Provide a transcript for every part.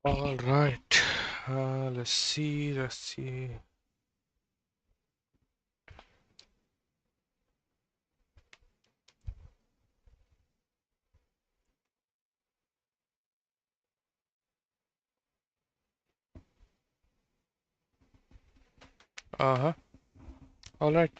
All right. Let's see. Let's see. Uh-huh. All right.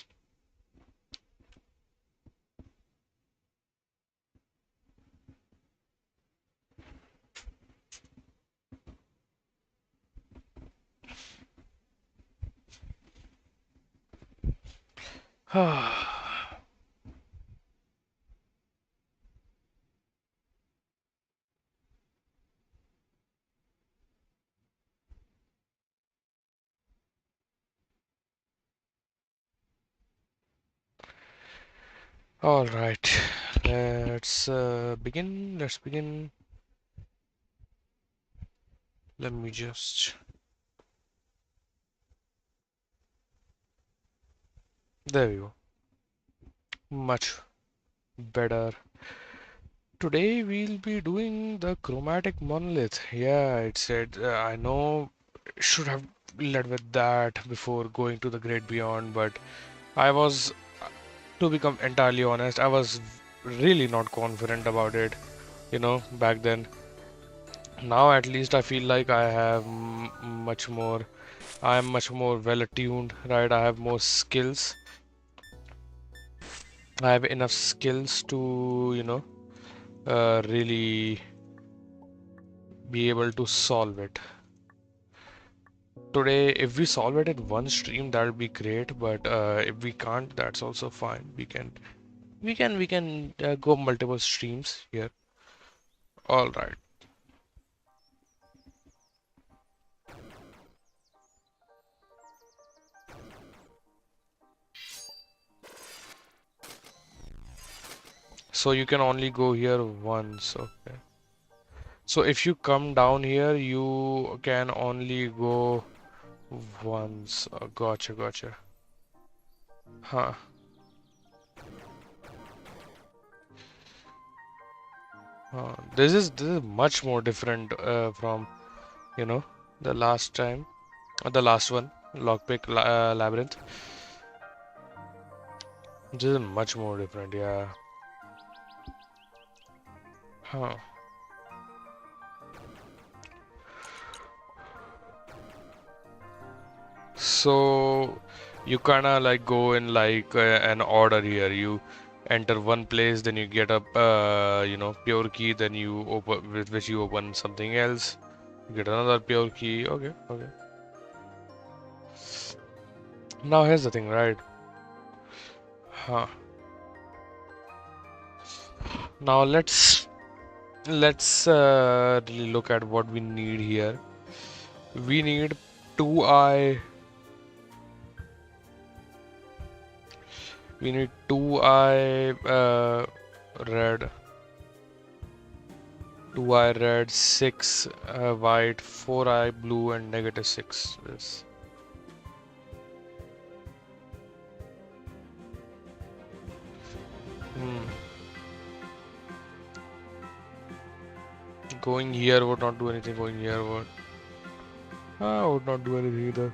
All right. Let's begin. Let's begin. Let me just. There we go. Much better. Today we'll be doing the chromatic monolith. Yeah, it said I know should have led with that before going to the great beyond, but I was, to become entirely honest, I was really not confident about it, back then. Now at least I feel like I have much more, I am much more well attuned, right? I have more skills. I have enough skills to, really be able to solve it. Today, if we solve it in one stream, that would be great. But if we can't, that's also fine. We can go multiple streams here. All right. So you can only go here once. Okay. So if you come down here, you can only go once. Gotcha, gotcha. Huh. This is much more different from you know the last time, the last one, Lockpick Labyrinth. This is much more different, yeah. Huh. So you kinda like go in like an order here. You enter one place, then you get a pure key, then you open with which you open something else. You get another pure key. Okay, okay. Now here's the thing, right? Huh. Now let's really look at what we need here. We need two eye. We need two eye red. 2 eye red, 6 white, 4 eye blue, and -6. Yes. Hmm. Going here would not do anything. Going here would. Would not do anything either.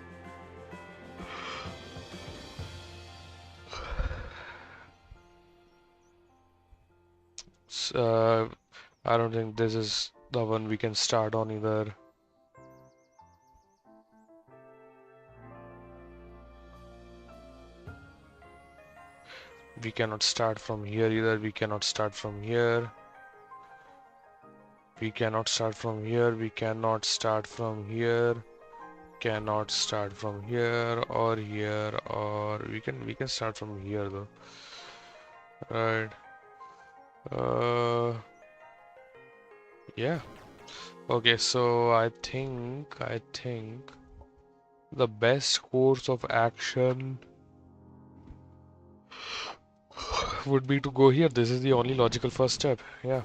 I don't think this is the one we can start on either. We cannot start from here either. We cannot start from here. We cannot start from here. We cannot start from here. Cannot start from here or here, or we can start from here though. Right. Uh, yeah. Okay, so I think the best course of action would be to go here. This is the only logical first step. Yeah.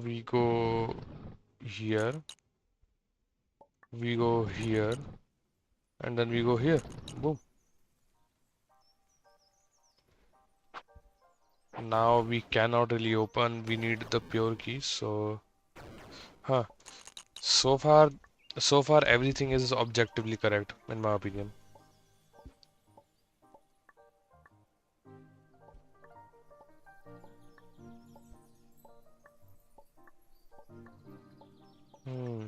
We go here, we go here, and then we go here. Boom. Now we cannot really open. We need the pure key. So, huh. So far, so far everything is objectively correct in my opinion. Hmm.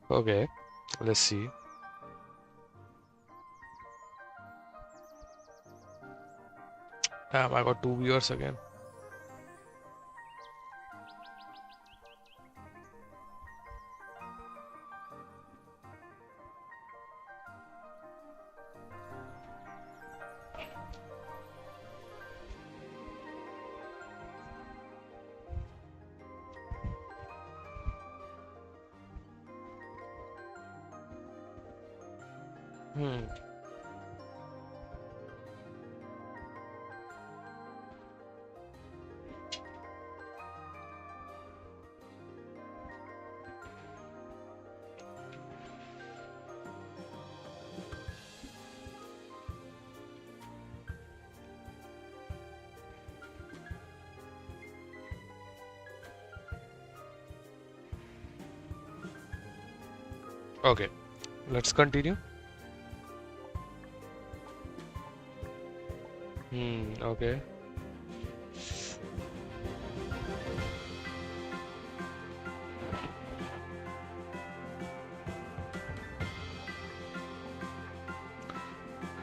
Okay, let's see. Damn, I got two viewers again. Hmm. Okay, let's continue. Okay.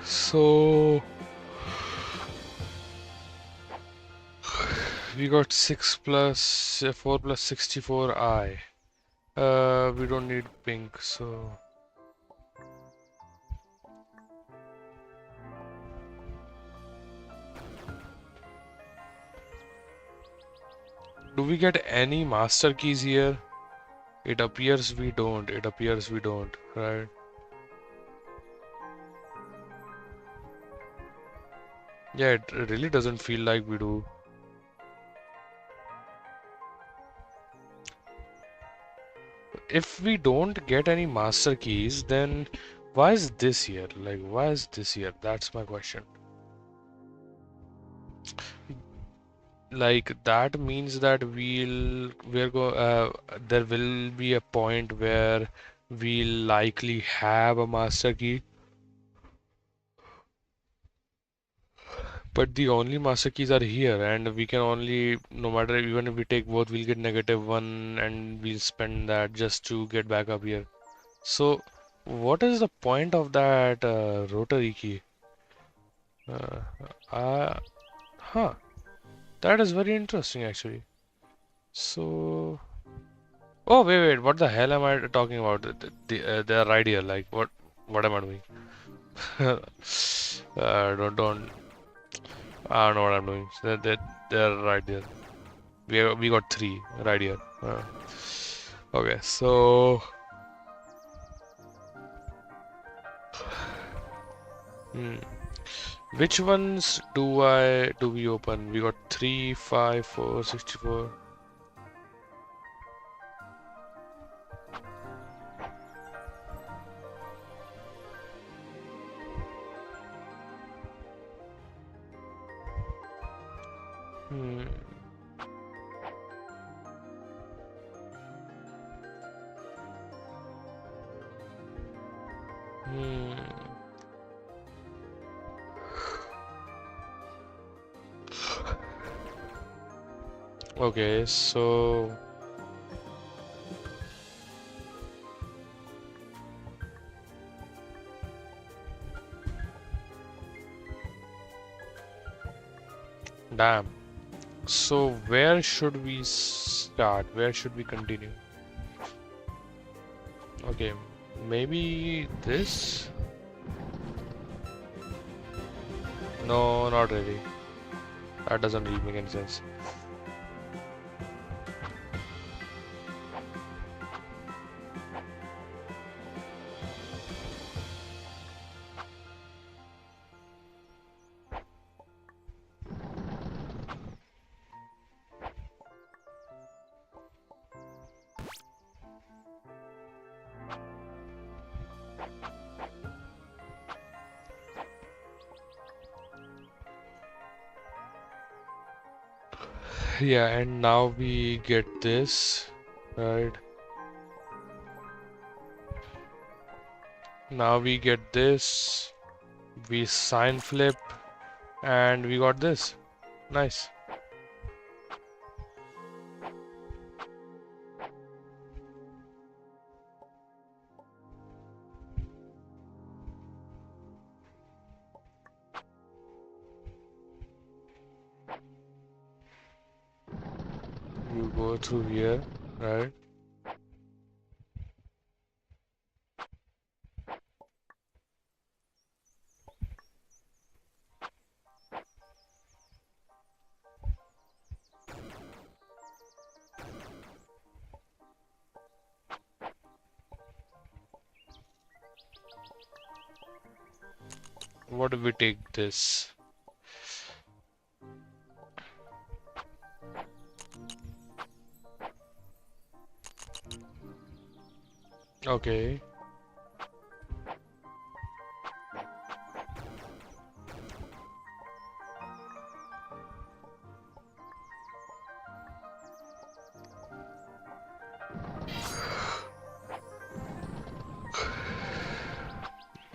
So we got 6 plus 4 plus 64i. We don't need pink, so do we get any master keys here? It appears we don't. It appears we don't, right? Yeah, it really doesn't feel like we do. If we don't get any master keys, then why is this here? Like, why is this here? That's my question. Like, that means that there will be a point where we'll likely have a master key, but the only master keys are here, and we can only, no matter, even if we take both, we'll get -1, and we'll spend that just to get back up here. So, what is the point of that rotary key? Uh, uh, huh, that is very interesting actually. So, oh wait, what the hell am I talking about? They are right here. Like, what am I doing? Don't. I don't know what I'm doing. They're right there. We got three right here. Okay, so hmm, which ones do we open? We got 3, 5, 4, 64. Hmm. Hmm. Okay, so damn. So where should we start? Where should we continue? Okay, maybe this? No, not really. That doesn't really make any sense. Yeah, and now we get this, right? Now we get this, we sign flip, and we got this. Nice. You go through here, right? What do we take this? Okay.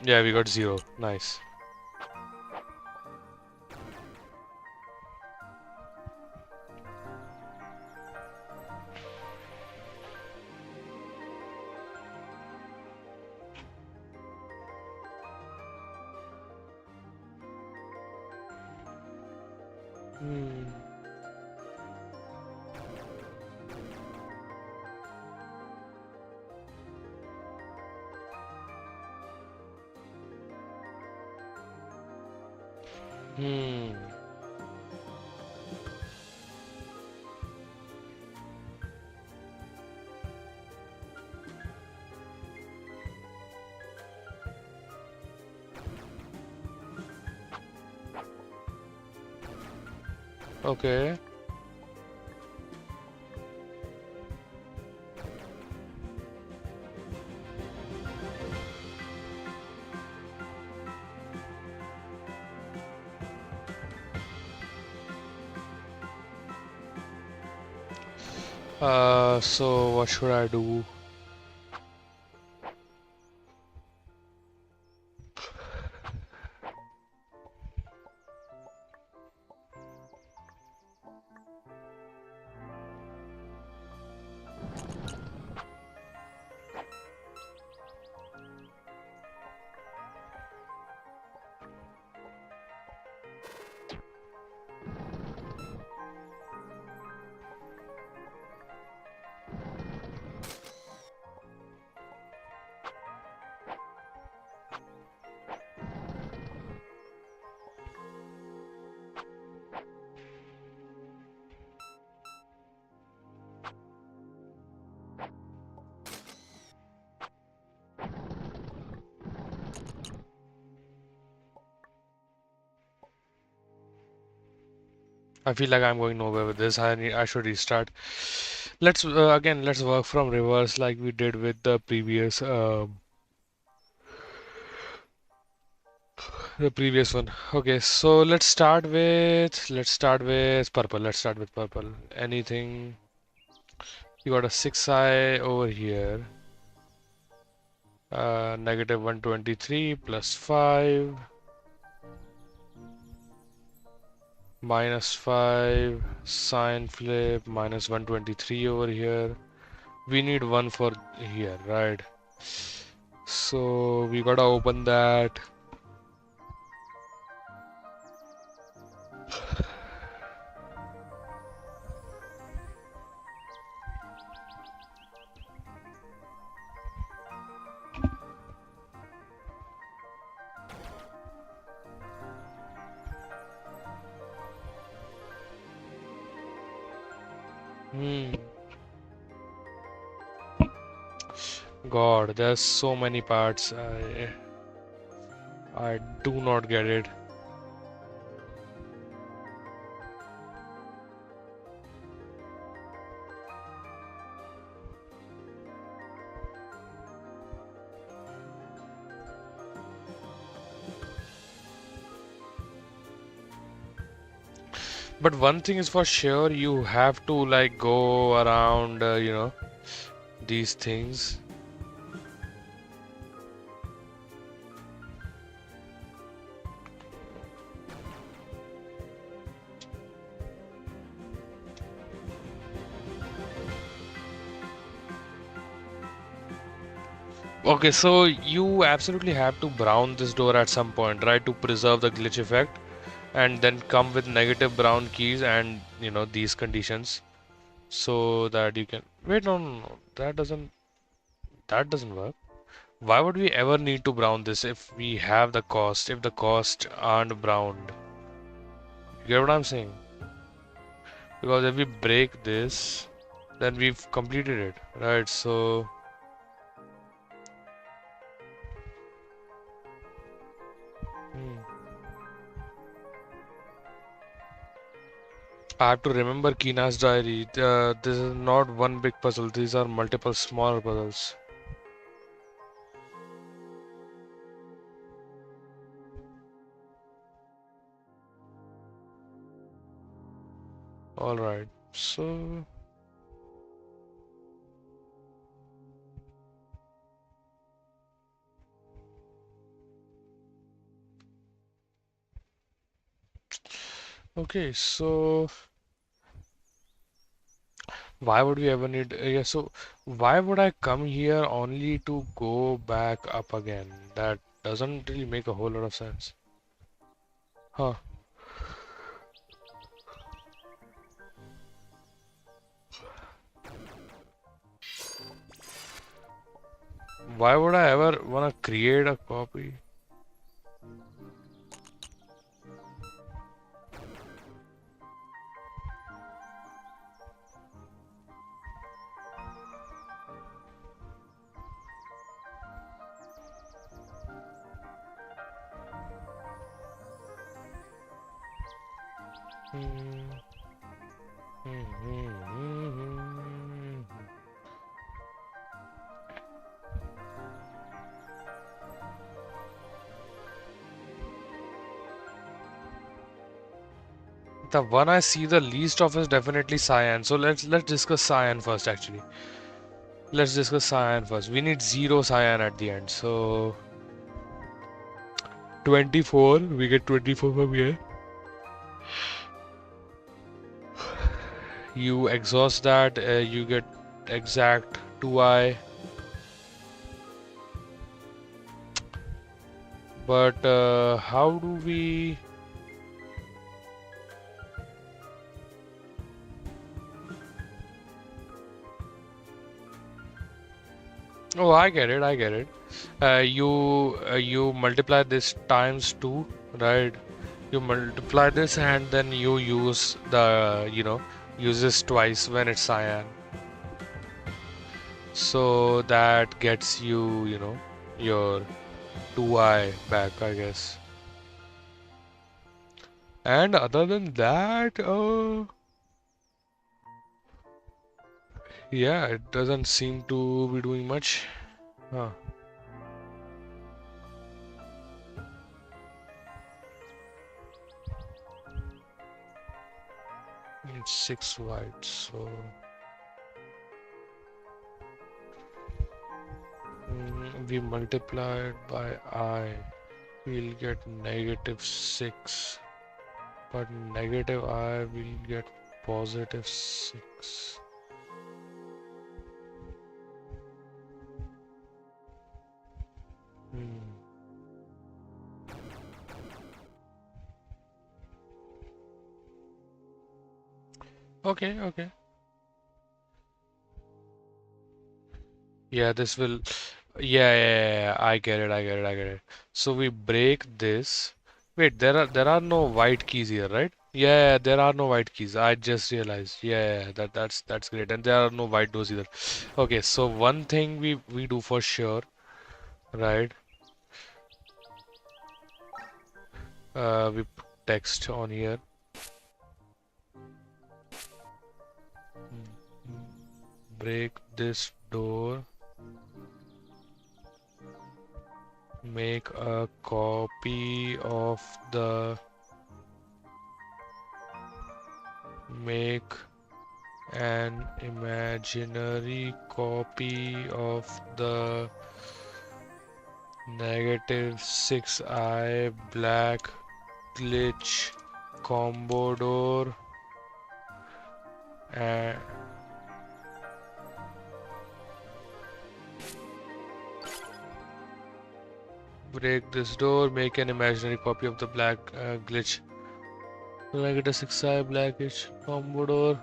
Yeah, we got 0. Nice. Hmm. Hmm. Okay. So what should I do? I feel like I'm going nowhere with this. I should restart. Let's again. Let's work from reverse like we did with the previous one. Okay, so let's start with purple. Let's start with purple. Anything? You got a 6i over here. Negative 123 plus 5 minus 5 sine flip minus 123 over here. We need one for here, right? So we gotta open that. Hmm. God, there's so many parts. I do not get it. But one thing is for sure, you have to like go around, these things. Okay, so you absolutely have to brown this door at some point, right, to preserve the glitch effect, and then come with negative brown keys and these conditions, so that you can wait. No, no, no, that doesn't work. Why would we ever need to brown this if we have the cost? If the cost aren't browned, you get what I'm saying? Because if we break this, then we've completed it, right? So, hmm. I have to remember Kina's diary. This is not one big puzzle. These are multiple smaller puzzles. All right. So, okay. So, why would we ever need? Yeah. So, why would I come here only to go back up again? That doesn't really make a whole lot of sense. Huh? Why would I ever wanna create a copy? Hmm, hmm, hmm, hmm, hmm. The one I see the least of is definitely cyan. So let's discuss cyan first. Actually, let's discuss cyan first. We need zero cyan at the end. So 24. We get 24 from here. You exhaust that. You get exact 2i. But how do we? Oh, I get it. I get it. You multiply this times two, right? You multiply this and then you use use this twice when it's cyan. So that gets you, your 2i back, I guess. And other than that, yeah, it doesn't seem to be doing much. Huh. It's 6 white, so we multiply it by I. We'll get negative 6. But negative I will get positive 6. Hmm. Okay, okay. Yeah, this will. Yeah, I get it, I get it, I get it. So we break this. Wait, there are no white keys here, right? Yeah, there are no white keys. I just realized. Yeah, that's great. And there are no white doors either. Okay, so one thing we do for sure, right? We put text on here. Break this door. Make a copy of the make an imaginary copy of the -6i black glitch combo door and break this door, make an imaginary copy of the black glitch -6i blackish combo door.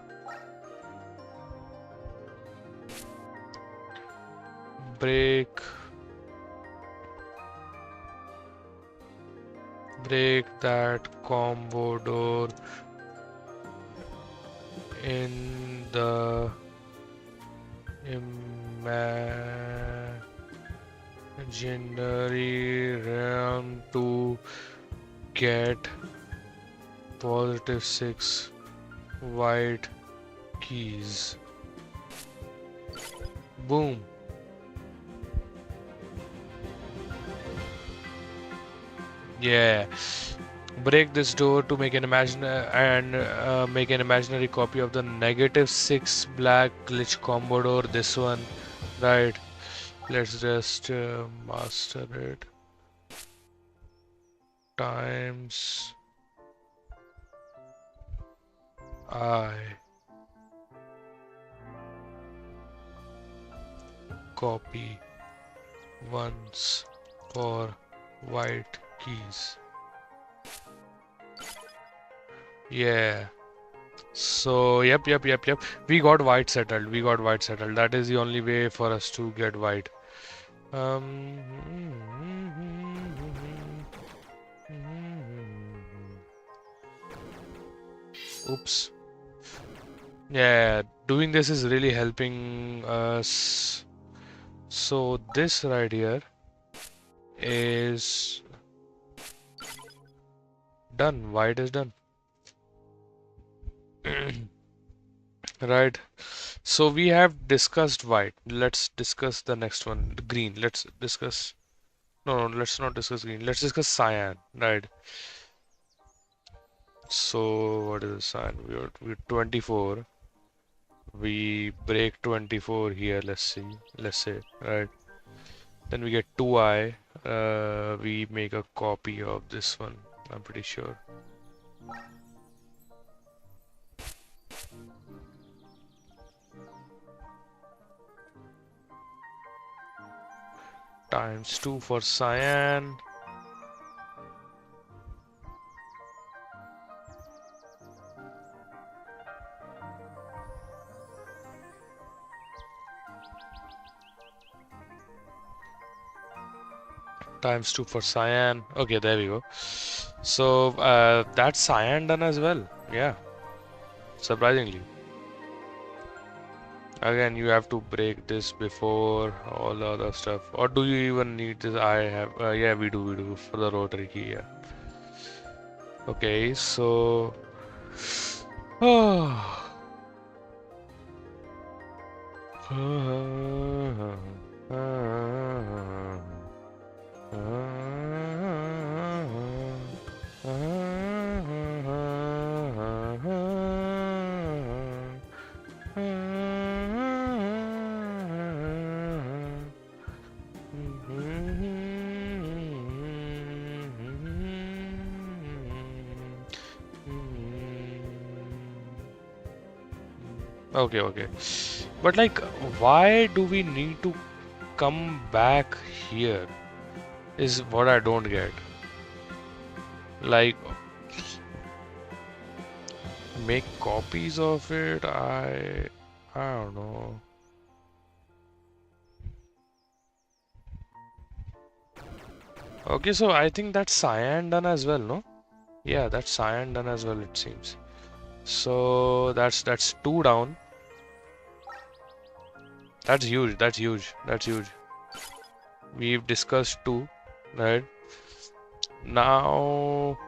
Break that combo door in the imaginary realm to get +6 white keys. Boom. Yeah. Break this door to make an make an imaginary copy of the -6 black glitch combo door. This one, right? Let's just master it. Times I copy once for white keys. Yeah. So, yep. We got white settled. That is the only way for us to get white. Oops. Yeah, doing this is really helping us. So this right here is done. White is done. Right. So we have discussed white. Let's discuss the next one, the green. Let's discuss. No, let's not discuss green. Let's discuss cyan. Right. So what is cyan? We're 24. We break 24 here. Let's see. Let's say, right. Then we get 2i. We make a copy of this one. I'm pretty sure. Times 2 for cyan. Times 2 for cyan. Okay, there we go. So that's cyan done as well. Yeah, surprisingly. Again, you have to break this before all the other stuff. Or do you even need this? I have. Yeah, we do for the rotary key. Yeah. Okay, so. Okay. But like, why do we need to come back here? Is what I don't get. Like, make copies of it? I don't know. Okay, so I think that's cyan done as well, no? Yeah, that's cyan done as well, it seems. So that's 2 down. That's huge. We've discussed 2, right? Now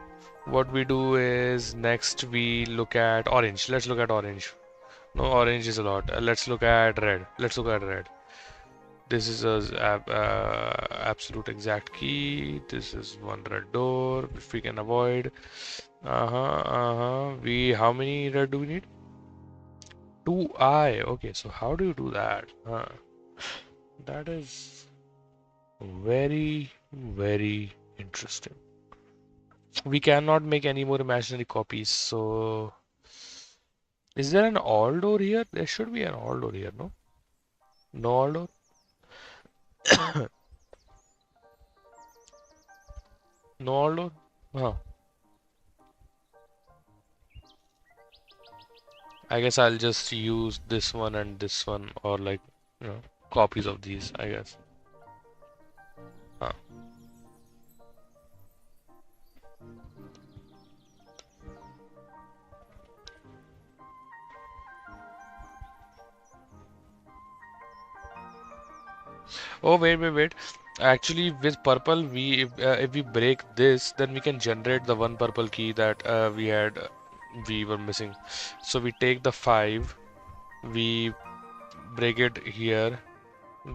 what we do is next we look at orange. Let's look at orange. No, orange is a lot. Let's look at red. This is a absolute exact key. This is one red door if we can avoid. How many red do we need? 2i. Okay, so how do you do that? That is very, very interesting. We cannot make any more imaginary copies. So, is there an all door here? There should be an all door here, no? No all door? No all door? Huh. I guess I'll just use this one and this one, or like, you know, copies of these, I guess. Huh. Oh, wait. Actually, with purple, if we break this, then we can generate the one purple key that we were missing. So we take the 5, we break it here,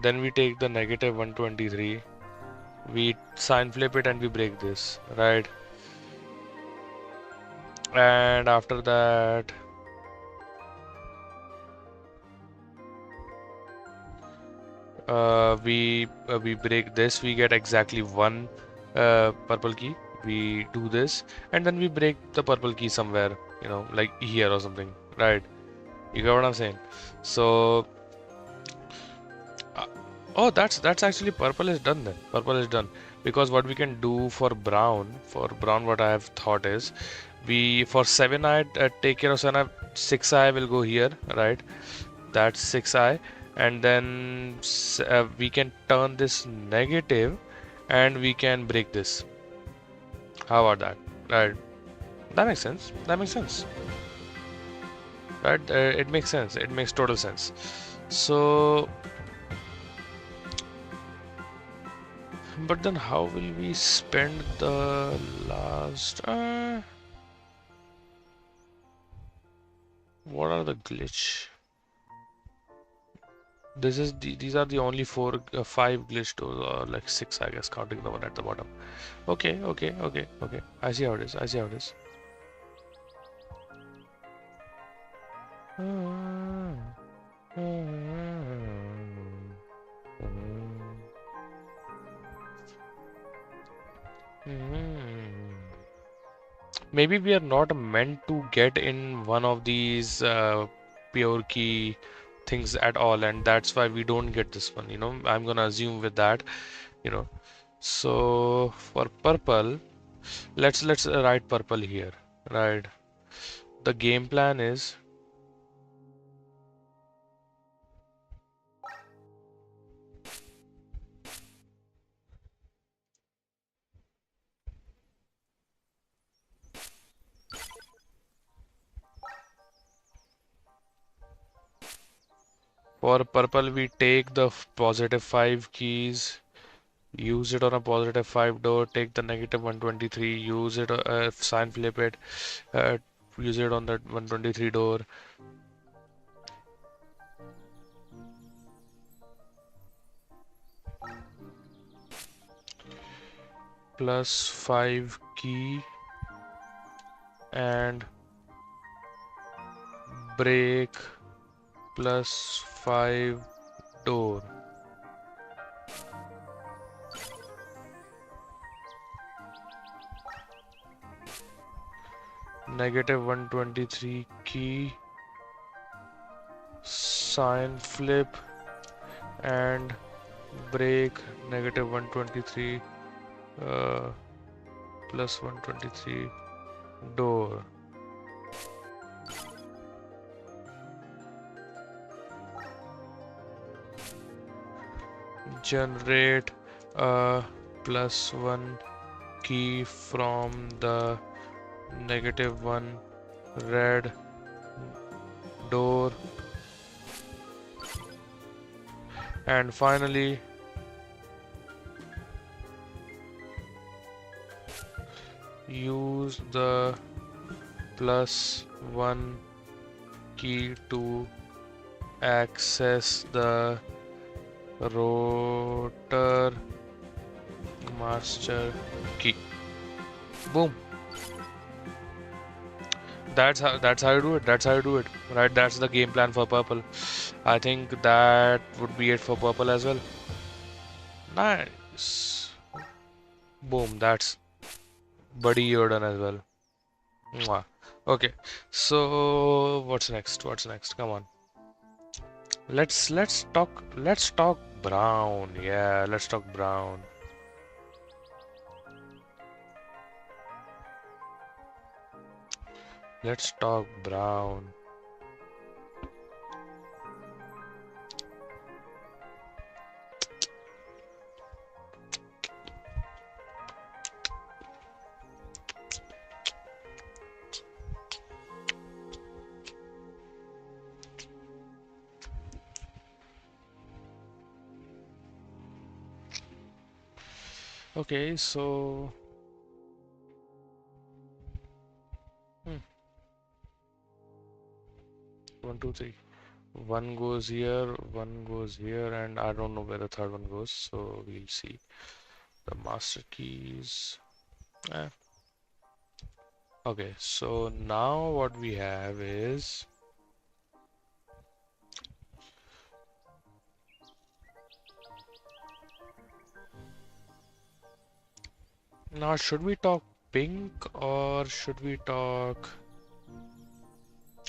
then we take the negative 123, we sign flip it and we break this, right? And after that, we break this, we get exactly one purple key. We do this, and then we break the purple key somewhere, like here or something, right? You get what I'm saying? So, uh, oh, that's actually purple is done then. Purple is done because what we can do for brown, what I have thought is, we for 7i take care of 7i, 6i will go here, right? That's 6i, and then we can turn this negative and we can break this. How about that? Right? That makes sense. That makes sense. Right? It makes sense. It makes total sense. So, but then how will we spend the last? What are the glitch? These are the only 5 glitch doors, or like 6, I guess, counting the one at the bottom. Okay. I see how it is. I see how it is. Maybe we are not meant to get in one of these pure key things at all, and that's why we don't get this one. I'm gonna assume with that. You know. So for purple, let's write purple here. Right. The game plan is for purple we take the positive 5 keys, use it on a positive 5 door, take the negative 123, use it, sign flip it, uh, use it on that 123 door. Plus 5 key and break plus 5 door. Negative 123 key, sign flip and break negative 123 plus 123 door. Generate a plus 1 key from the negative 1 red door, and finally use the plus 1 key to access the rotor master key. Boom. That's how you do it. That's how you do it. Right, that's the game plan for purple. I think that would be it for purple as well. Nice. Boom, that's buddy you're done as well. Mwah. Okay, so what's next? What's next? Come on. Let's talk brown. Yeah, let's talk brown. Let's talk brown. Okay, so 1, 2, 3. One goes here, one goes here, and I don't know where the third one goes, so we'll see. The master keys. Eh. Okay, so now what we have is now should we talk pink or should we talk?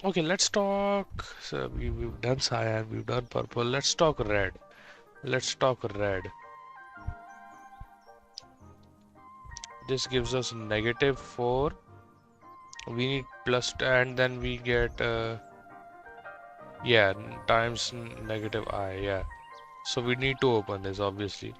Okay, let's talk. So we've done cyan, we've done purple. Let's talk red. Let's talk red. This gives us -4. We need and then we get yeah, times -I. Yeah. So we need to open this obviously.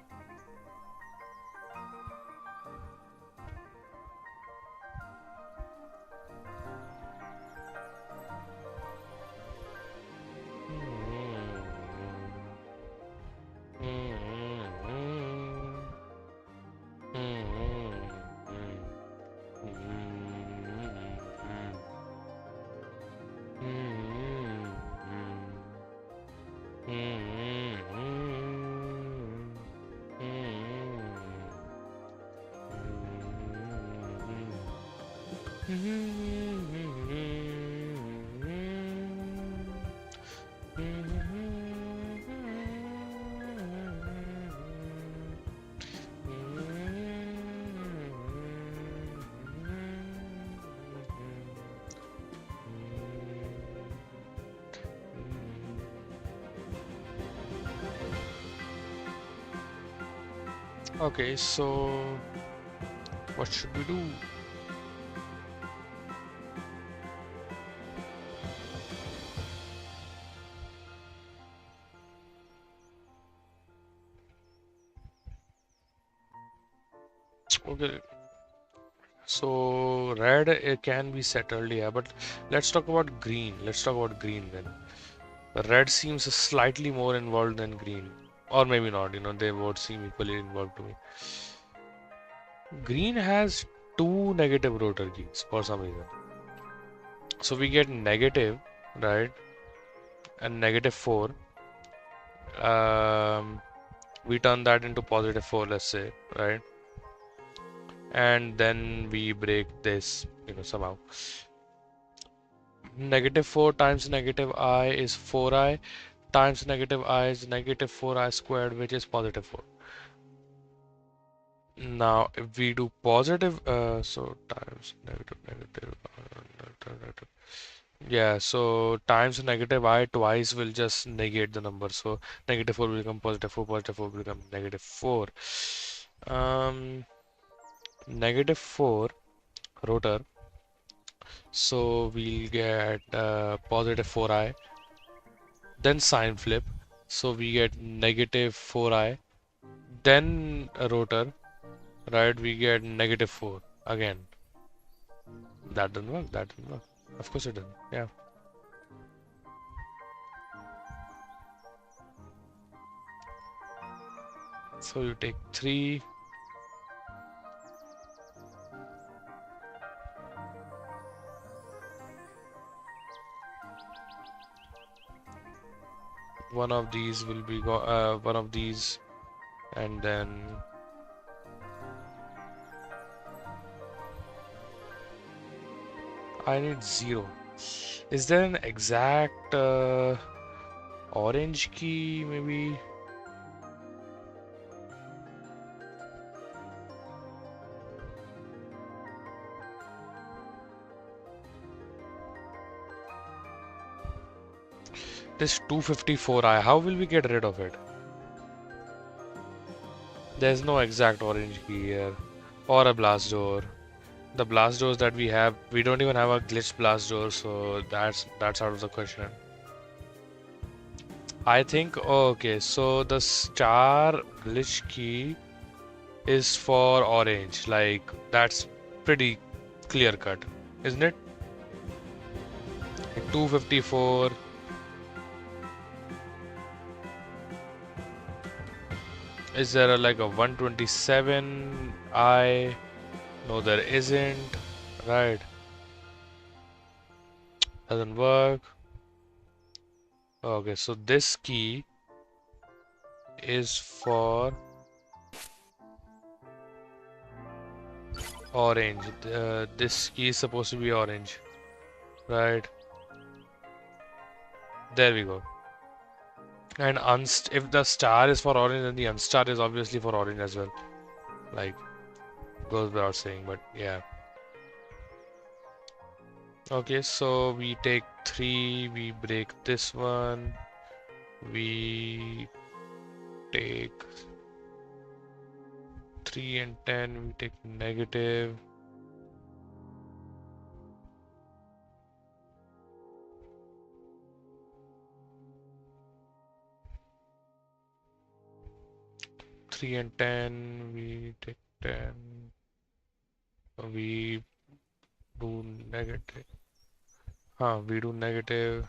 Okay, so what should we do? Okay, so red it can be settled, yeah, but let's talk about green. Let's talk about green then. Red seems slightly more involved than green, or maybe not. They both seem equally involved to me. Green has two negative rotor keys for some reason. So we get negative, right, and -4. Um, we turn that into +4, let's say, right? And then we break this, somehow. -4 times -I is 4i times -I is -4i squared, which is +4. Now, if we do positive, so times negative. Yeah, so times -I twice will just negate the number. So -4 will become +4, +4 will become -4. Um, -4 rotor. So we'll get +4i, then sign flip. So we get -4i, then a rotor, right? We get -4 again. That doesn't work. That doesn't work. Of course it doesn't. Yeah. So you take 3. One of these will be one of these, and then I need 0. Is there an exact orange key maybe? This 254i, how will we get rid of it? There's no exact orange key here. Or a blast door. The blast doors that we have, we don't even have a glitch blast door, so that's out of the question. I think, okay, so the star glitch key is for orange. Like, that's pretty clear cut, isn't it? 254. Is there like a 127 I? No, there isn't. Right. Doesn't work. Okay, so this key is for orange. This key is supposed to be orange. Right. There we go. And if the star is for orange, then the unstar is obviously for orange as well. Like, goes without saying, but yeah. Okay, so we take 3, we break this one, we take 3 and 10, we take negative. Three and 10, we take 10, we do negative. We do negative.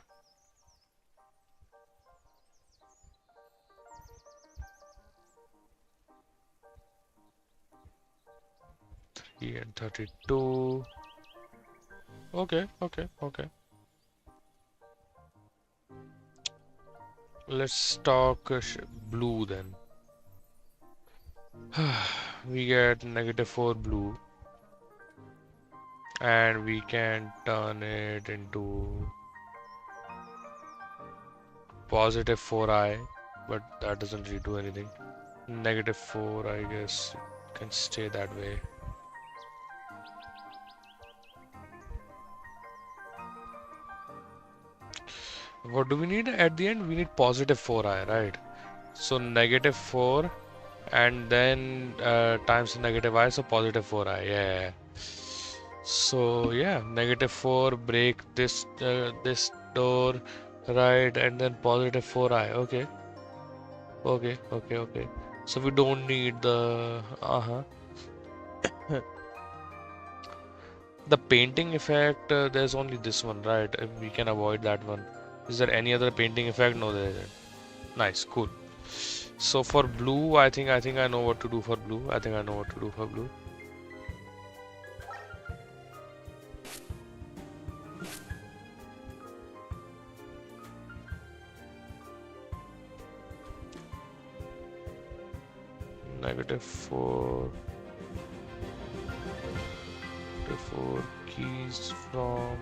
Three and 32. Okay. Let's talk blue then. We get negative 4 blue, and we can turn it into positive 4i, but that doesn't really do anything. Negative 4, I guess, can stay that way. What do we need at the end? We need positive 4i, right? So negative 4 and then times negative I, so positive 4i. Yeah. So yeah, negative 4 break this door, right, and then positive 4i. Okay. So we don't need the the painting effect. There's only this one, right? We can avoid that one. Is there any other painting effect? No, there isn't. Nice, cool. So for blue, I think I know what to do for blue. I think I know what to do for blue. Negative 4. The 4 keys from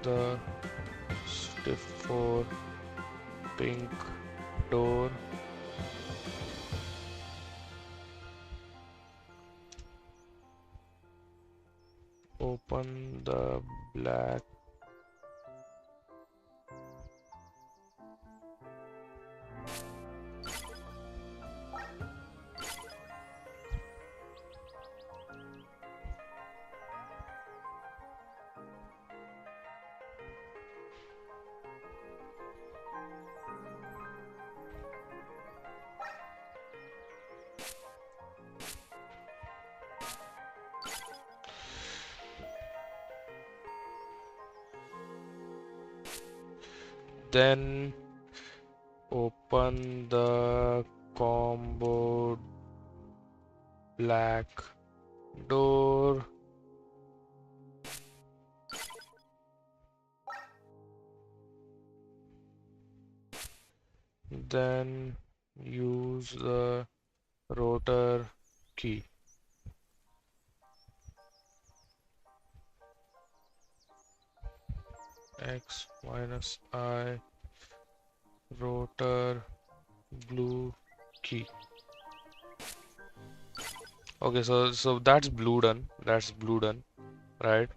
the stiff 4 pink door. Open the black. Then open the combo black door. then use the rotor key. X minus I rotor blue key. Okay, so that's blue done. That's blue done, right?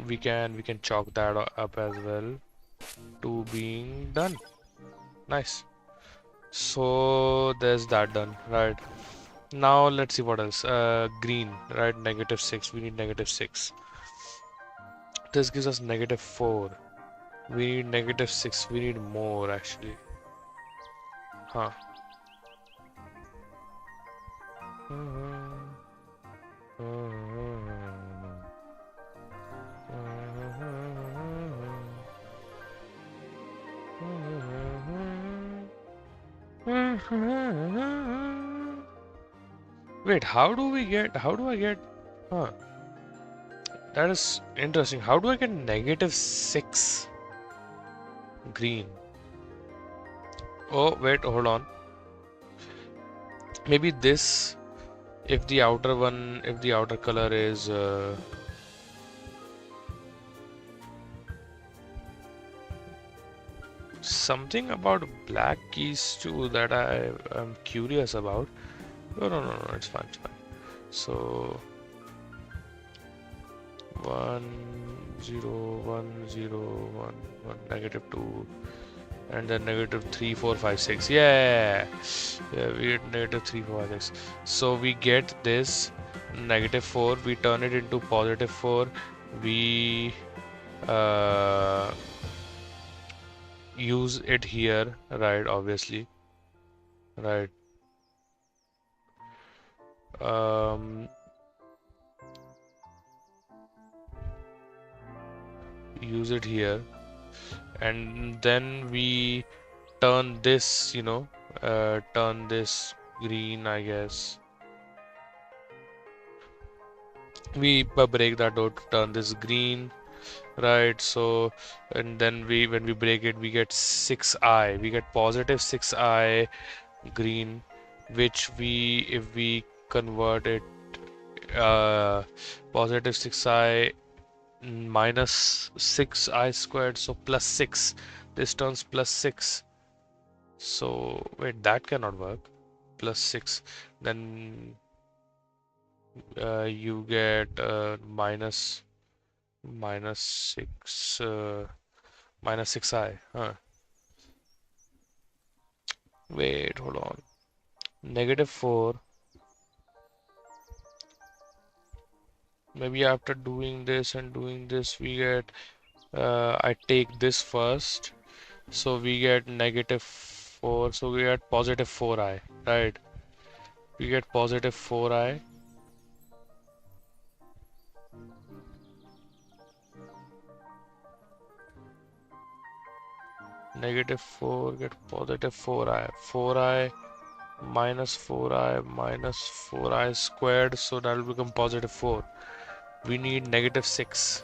We can chalk that up as well to being done. Nice. So there's that done, right? Now let's see what else. Green, right? -6. We need -6. This gives us -4. We need -6. We need more actually. Huh. Wait, how do I get, huh, that is interesting. How do I get -6 green? Oh, wait, hold on. Maybe this, if the outer color is, something about black keys too that I am curious about. No, it's fine, it's fine. So 1 0 1 0 1 1 -2 and then -3 4 5 6. Yeah, we get -3 4 5 6. So we get this -4, we turn it into +4, we use it here, right? Obviously, right? Use it here, and then we turn this, turn this green, I guess. We break that door to turn this green, right? So, and then when we break it, we get 6i. We get positive 6i green, which if we convert it, positive 6i minus 6i squared, so +6. This turns +6. So wait, that cannot work. +6. Then you get minus 6 minus 6i. Huh. Wait, hold on. -4. Maybe after doing this and doing this, we get. I take this first, so we get -4. So we get positive 4i, right? We get positive 4i. -4 get positive 4i. 4i minus 4i minus 4i squared, so that will become positive 4. We need -6.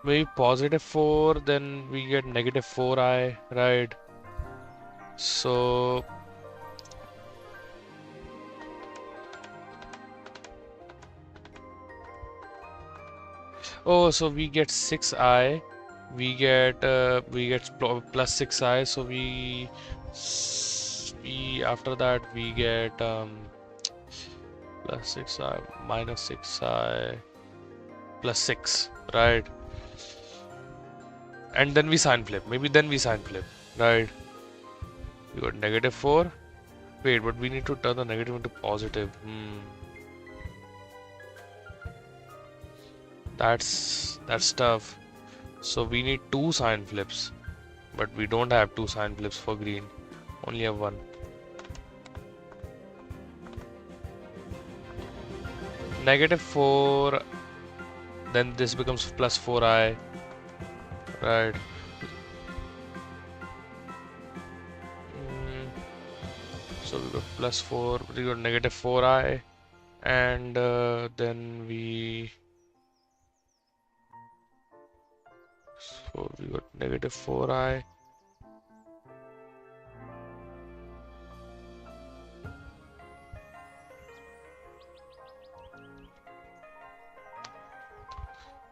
Maybe positive 4, then we get -4i, right? So so we get 6i, we get plus 6i, so we after that we get plus 6i minus 6i plus 6, right? And then we sign flip. Maybe then we sign flip, right? We got -4. Wait, but we need to turn the negative into positive. That's tough. So we need 2 sign flips, but we don't have 2 sign flips for green. Only have 1. -4. Then this becomes plus 4i, right? So we got +4. We got -4i, and then we So we got negative 4i.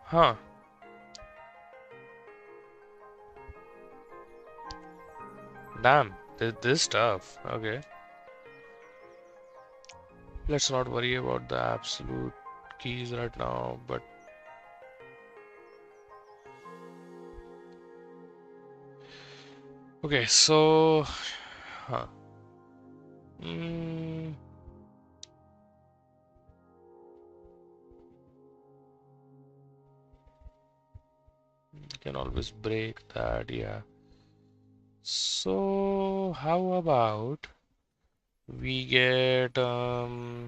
Huh. Damn. This tough. Okay. Let's not worry about the absolute keys right now, but okay, so huh. Mm, can always break that, yeah. So how about we get times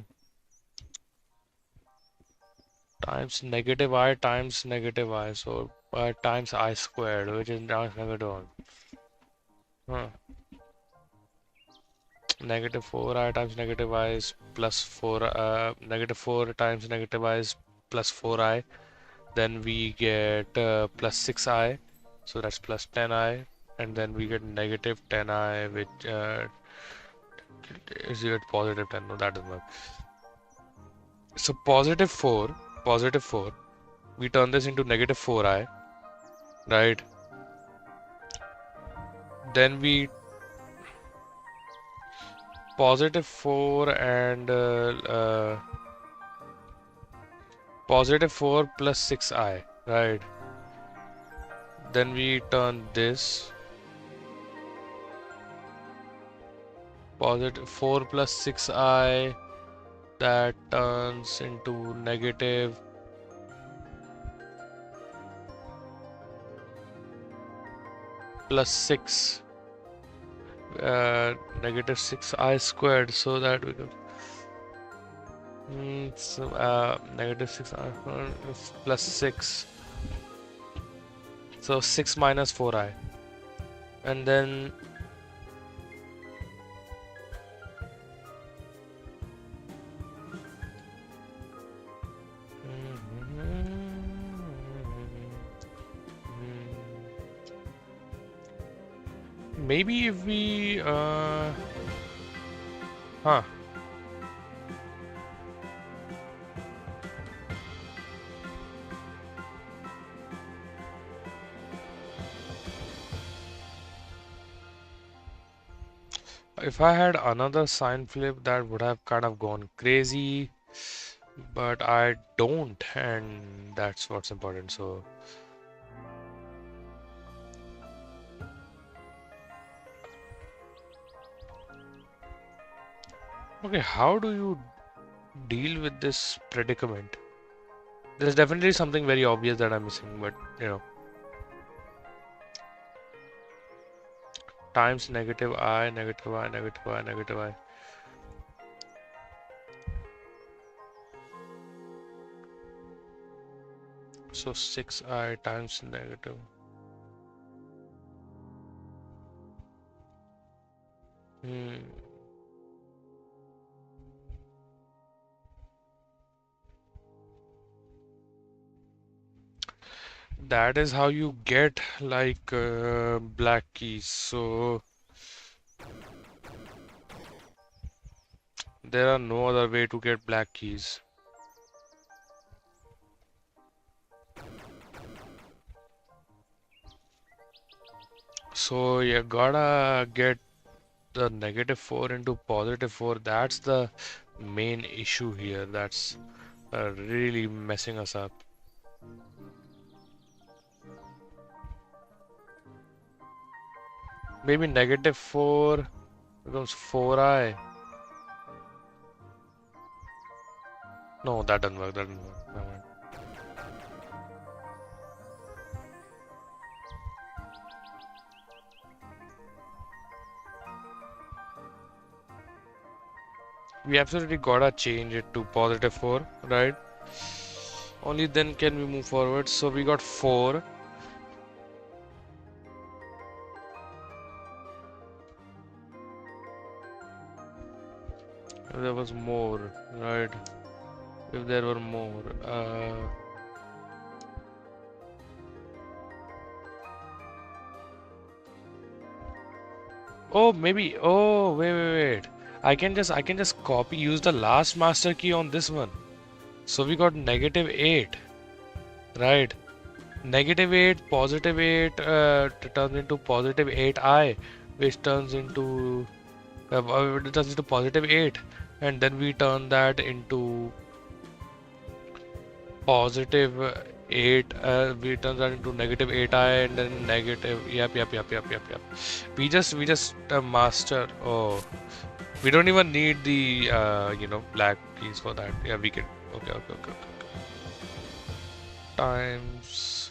negative I, so times I squared, which is now negative 1. Huh. Negative 4i times negative I is plus 4, negative 4 times negative I is plus 4i. Then we get plus 6i, so that's plus 10i, and then we get negative 10i, which is it positive 10? No, that doesn't work. So positive 4, we turn this into negative 4i, right? Then we positive 4 and positive 4 plus 6i, right? Then we turn this positive 4 plus 6i, that turns into negative plus 6, negative 6i squared, so that becomes negative 6i squared is plus 6, so 6 minus 4i, and then maybe if we huh if I had another sign flip, that would have kind of gone crazy, but I don't, and that's what's important. So okay, how do you deal with this predicament? There's definitely something very obvious that I'm missing, but you know, times negative I, negative I, negative I, negative I. So 6i times negative. Hmm. That is how you get like black keys. So there are no other way to get black keys. So you gotta get the negative 4 into positive 4. That's the main issue here. That's really messing us up. Maybe negative 4 becomes 4i. No, that doesn't work. That doesn't work. Never mind. We absolutely gotta change it to positive 4, right? Only then can we move forward. So we got 4. If there was more, right? If there were more. Oh, maybe. Oh, wait. I can just copy, use the last master key on this one. So we got -8, right? -8, +8 turns into +8i, which turns into it turns into +8, and then we turn that into +8. We turn that into -8i, and then negative. Yep. We just master. Oh, we don't even need the black keys for that. Yeah, we can. Okay. Times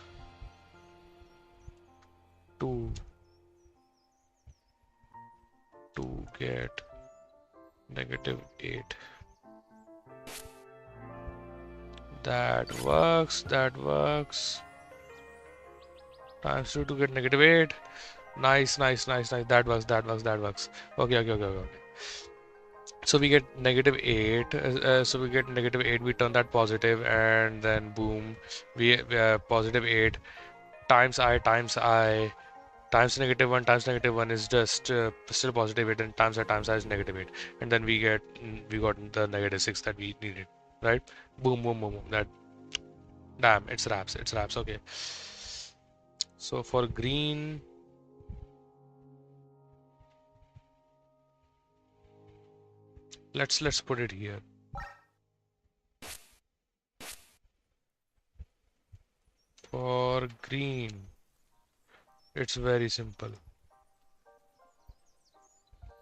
2 to get -8. That works. Times 2 to get -8. Nice. That works. Okay. So we get -8. So we get -8. We turn that positive, and then boom, we +8 times I times -1 is just still +8, and times I is -8, and then we got the -6 that we needed, right? Boom. That damn, it's wraps. Okay. So for green, let's put it here. For green, it's very simple.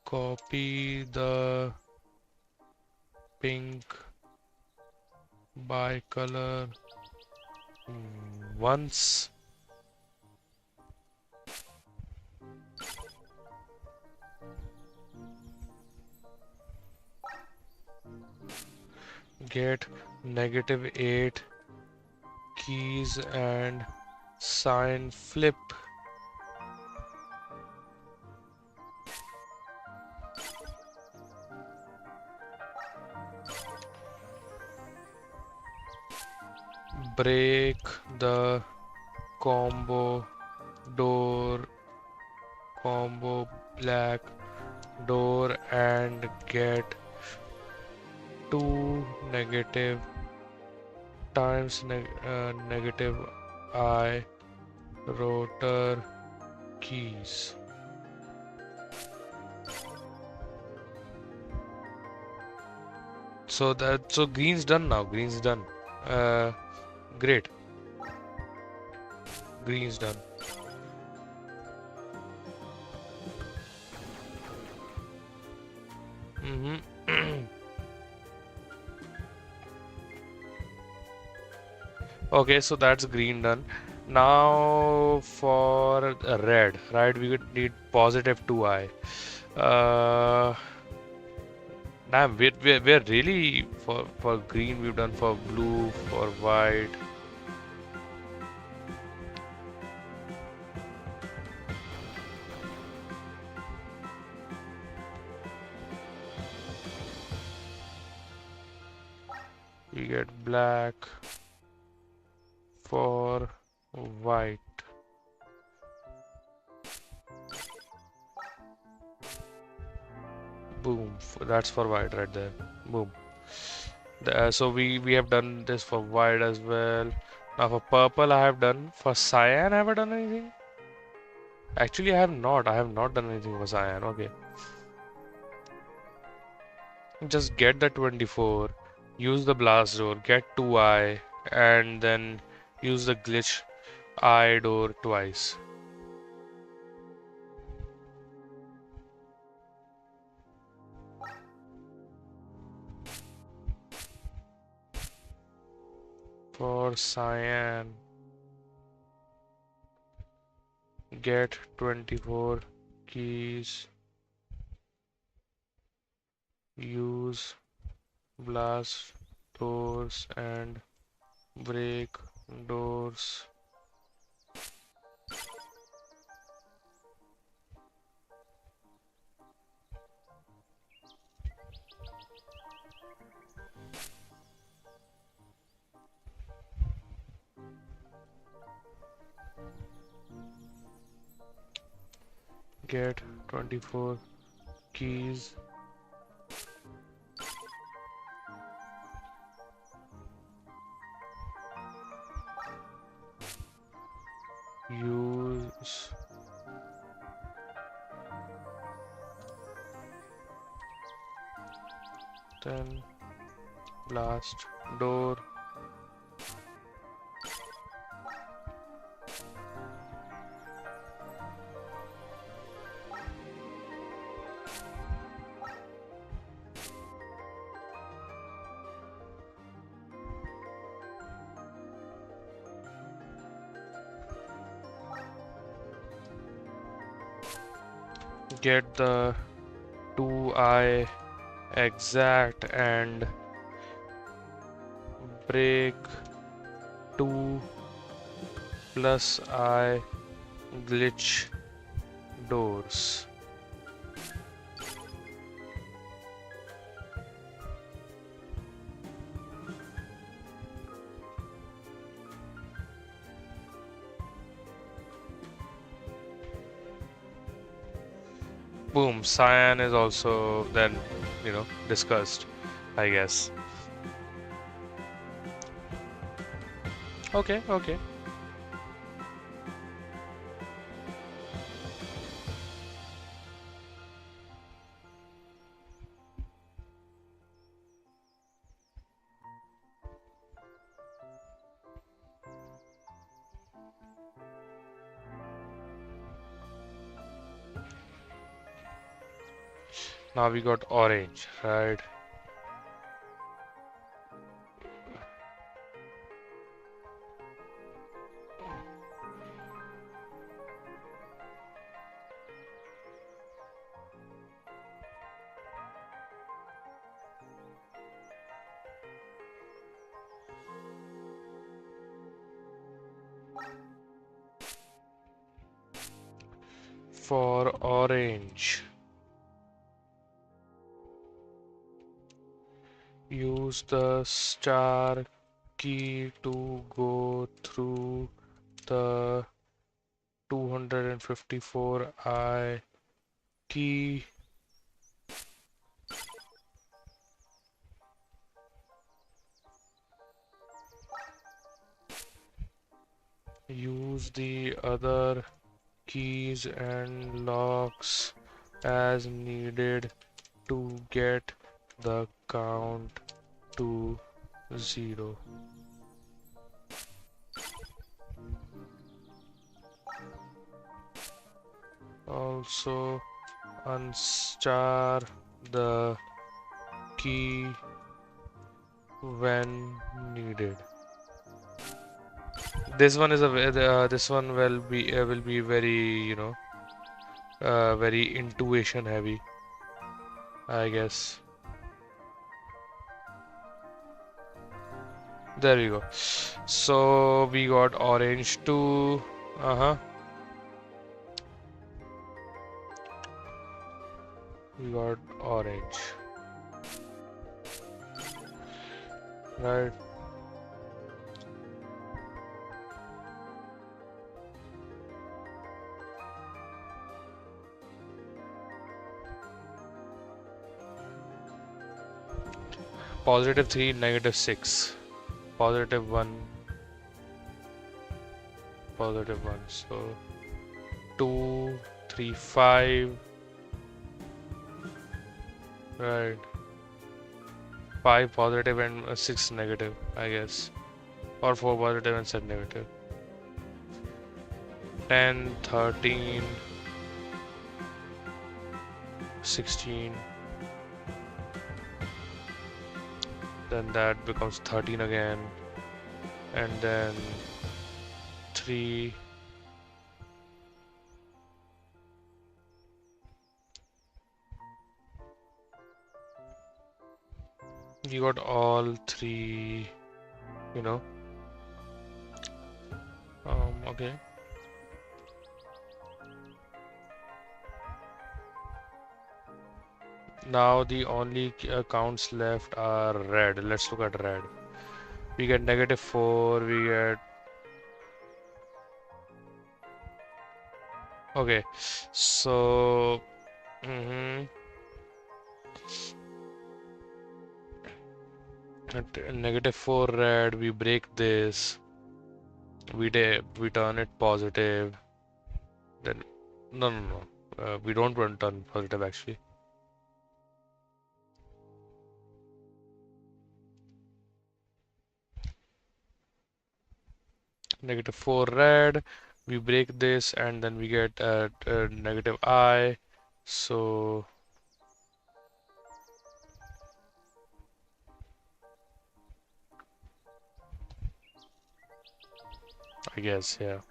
Copy the pink by color once. Get -8 keys and sign flip. Break the combo door, combo black door, and get 2 negative times negative I rotor keys. So green's done now. Green's done. Great. Green's done. Okay, so that's green done. Now for red, right? We would need +2i. Uh, Damn, we're really for green. We've done for blue, for white. We get black for white. Boom. That's for white right there. Boom. So we have done this for white as well. Now for purple, I have done. For cyan, have I done anything? Actually, I have not. I have not done anything for cyan. Okay. Just get the 24. Use the blast door. Get 2i, and then use the glitch I door twice. For cyan, get 24 keys, use blast doors and break doors. Get 24 keys. Use 10 blast door. Get the 2i exact and break 2 plus I glitch doors. Boom, cyan is also then, discussed, I guess. Okay, okay. Now we got orange, right? For orange, use the star key to go through the 254i key. Use the other keys and locks as needed to get the count to 0. Also unstar the key when needed. This one is this one will be very very intuition heavy, I guess. There we go. So we got orange too. We got orange. Right. Positive 3, negative 6. Positive 1. Positive 1. So 2, 3, 5. Right. 5 positive and 6 negative, I guess. Or 4 positive and 7 negative. 10, 13, 16. Then that becomes 13 again. And then 3. You got all 3, okay. Now the only counts left are red. Let's look at red. We get negative 4, we get Okay, so mhm, at -4 red, we break this, we turn it positive, then no, we don't want to turn positive actually. -4 red, we break this, and then we get negative I. So I guess, yeah.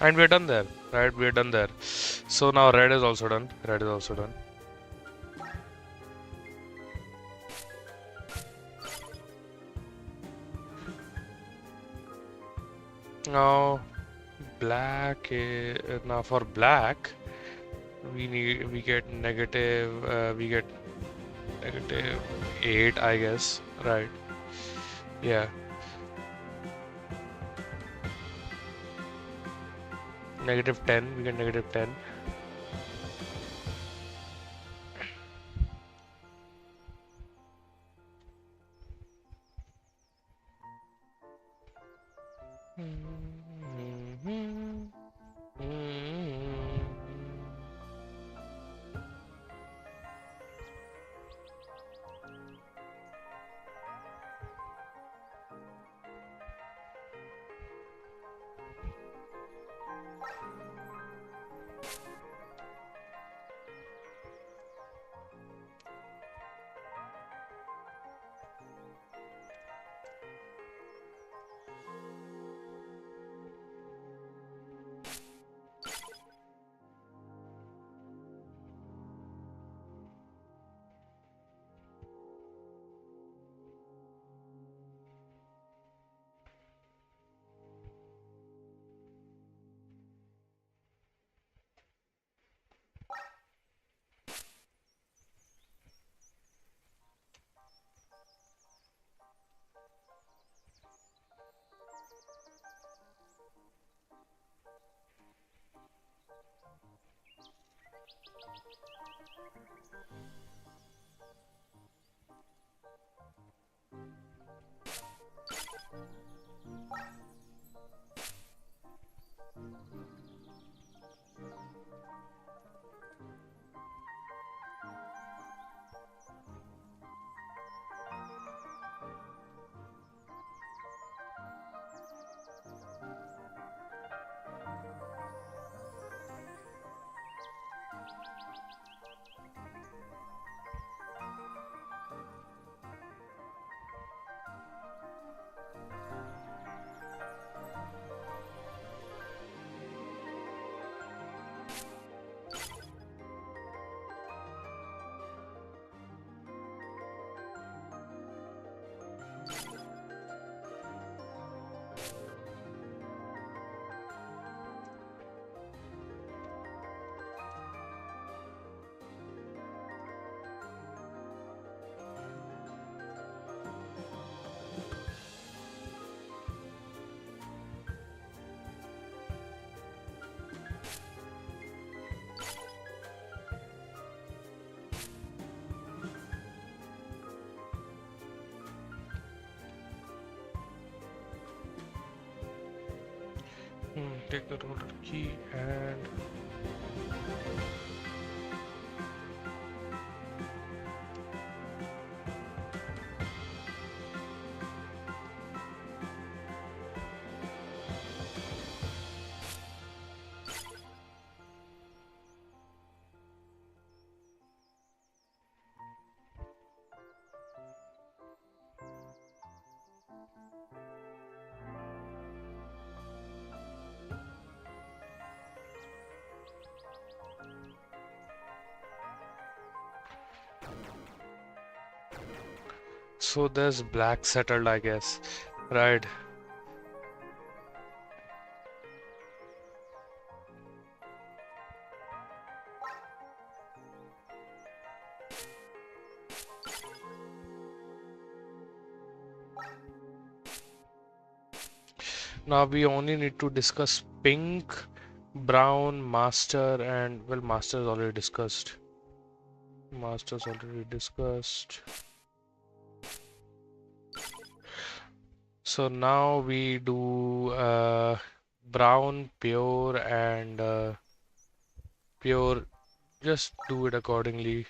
And we're done there, right? We're done there. So now red is also done. Red is also done. Now now for black we get -8, I guess, right? Yeah, -10, we get -10. take the rotor key and so there's black settled, I guess. Right. Now we only need to discuss pink, brown, master, and well, master is already discussed. Master's already discussed. So now we do brown, pure, and pure. Just do it accordingly.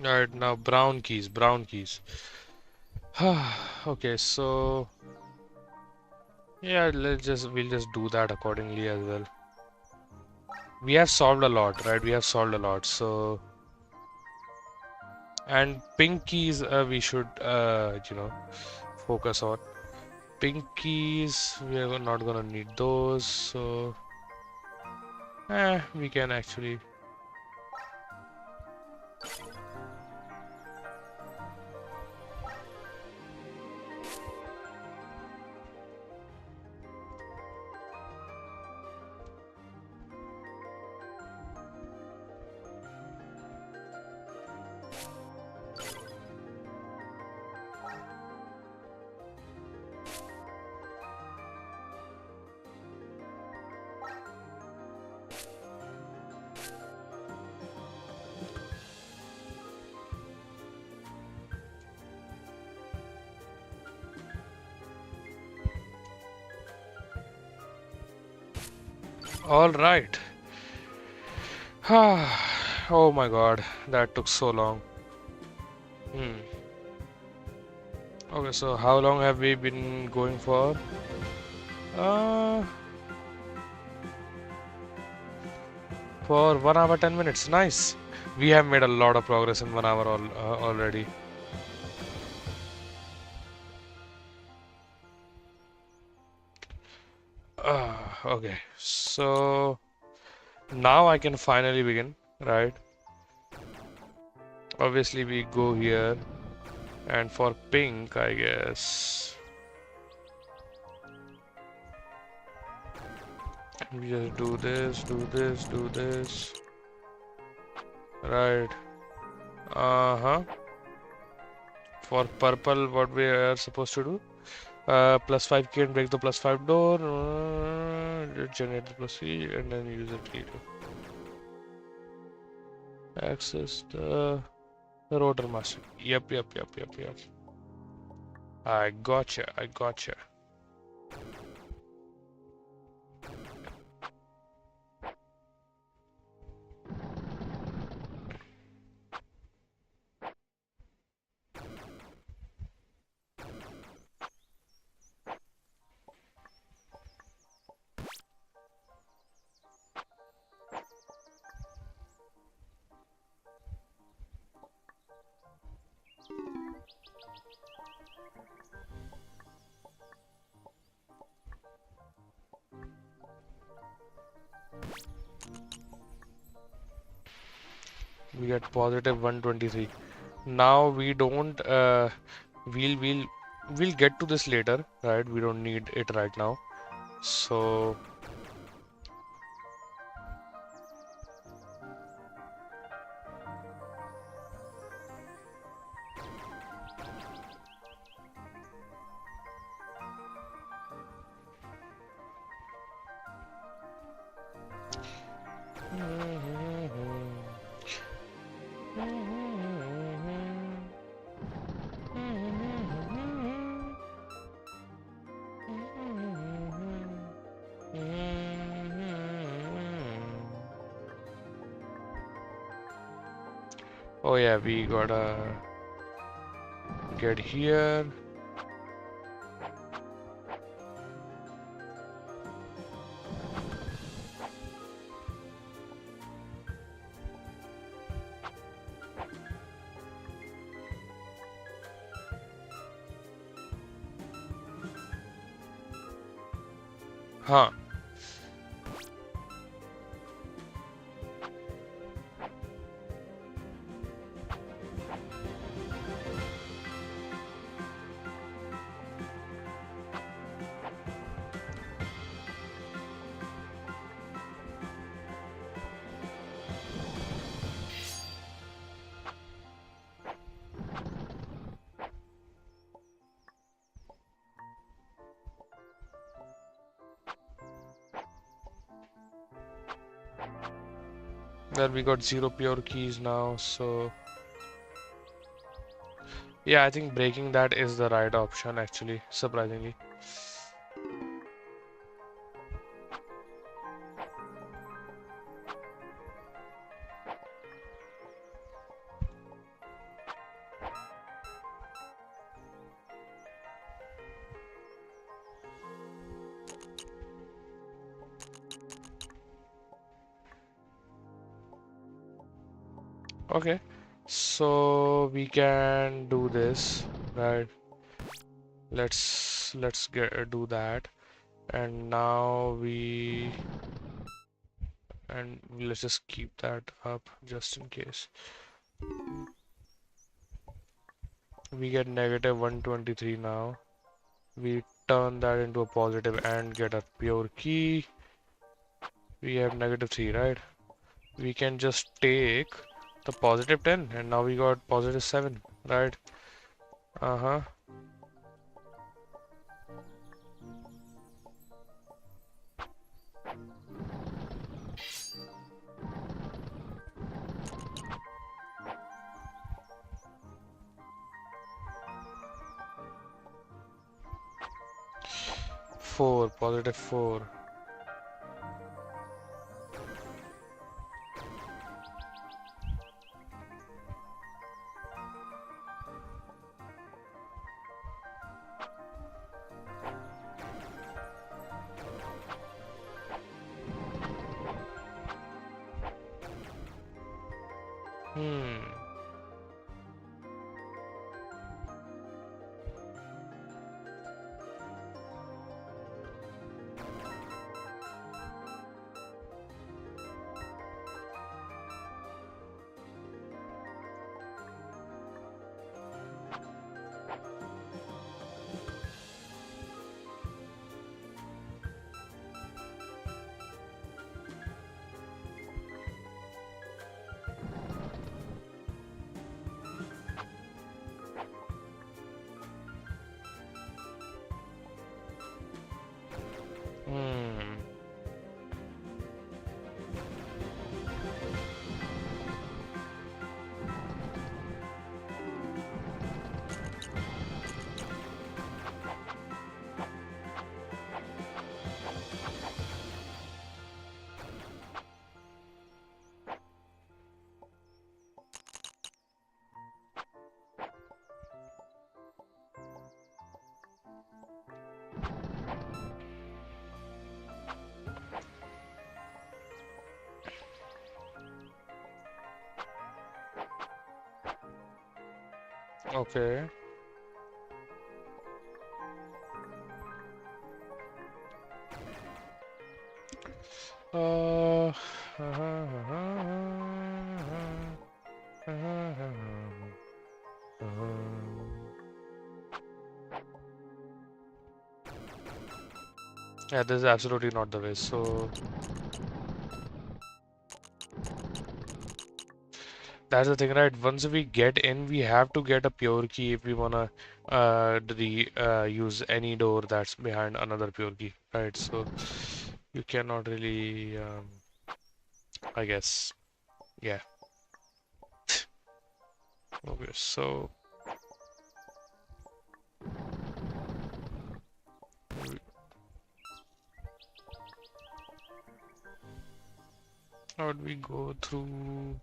Alright, now brown keys, brown keys. Okay, so yeah, we'll just do that accordingly as well. We have solved a lot, right? We have solved a lot. So and pink keys, we should focus on. Pink keys, we are not gonna need those. So we can actually. All right. Oh my God, that took so long. Okay, so how long have we been going for? Uh, for 1 hour 10 minutes. Nice. We have made a lot of progress in 1 hour already. Okay, so now I can finally begin, right? Obviously, we go here, and for pink, I guess we just do this, do this, do this, right? For purple, what we are supposed to do? +5 key and break the +5 door, generate the +C, and then use it key to access the rotor master. Yep. I gotcha. We get +123. Now we don't we'll get to this later, right? We don't need it right now. So Oh yeah, we gotta get here. Huh. Well, we got 0 pure keys now, so yeah, I think breaking that is the right option actually, surprisingly. Okay, so we can do this, right? Let's get do that, and now let's just keep that up just in case. We get negative 123 now. We turn that into a positive and get a pure key. We have negative 3, right? We can just take the positive 10 and now we got positive 7, right? Uh-huh. 4, positive 4. Hmm. Hmm. Okay. Uh, yeah, this is absolutely not the way. So that's the thing, right? Once we get in, we have to get a pure key if we wanna use any door that's behind another pure key, right? So you cannot really I guess. Yeah. Okay, so how would we go through?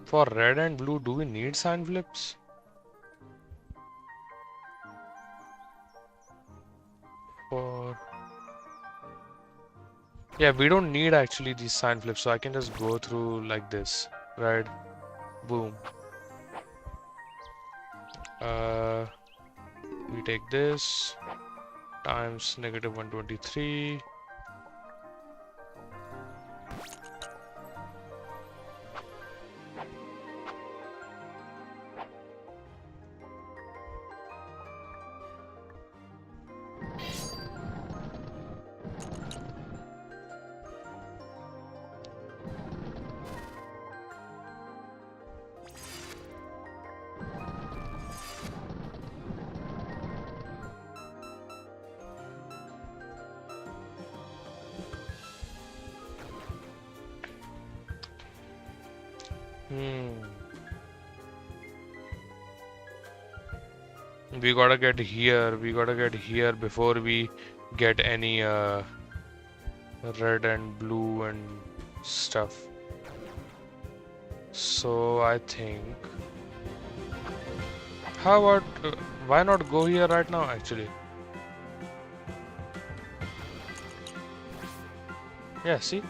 For red and blue, do we need sign flips? For yeah, we don't need actually these sign flips, so I can just go through like this, right? Boom. Uh, we take this times negative 123. Hmm. We gotta get here. We gotta get here before we get any red and blue and stuff. So I think, how about why not go here right now actually? Yeah, see?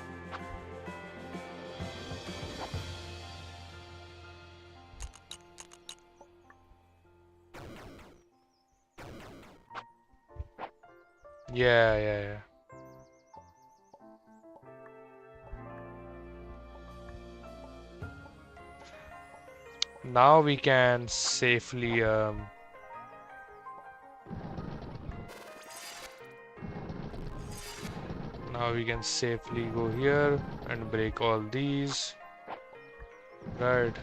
Yeah, yeah, yeah. Now we can safely now we can safely go here and break all these. Right.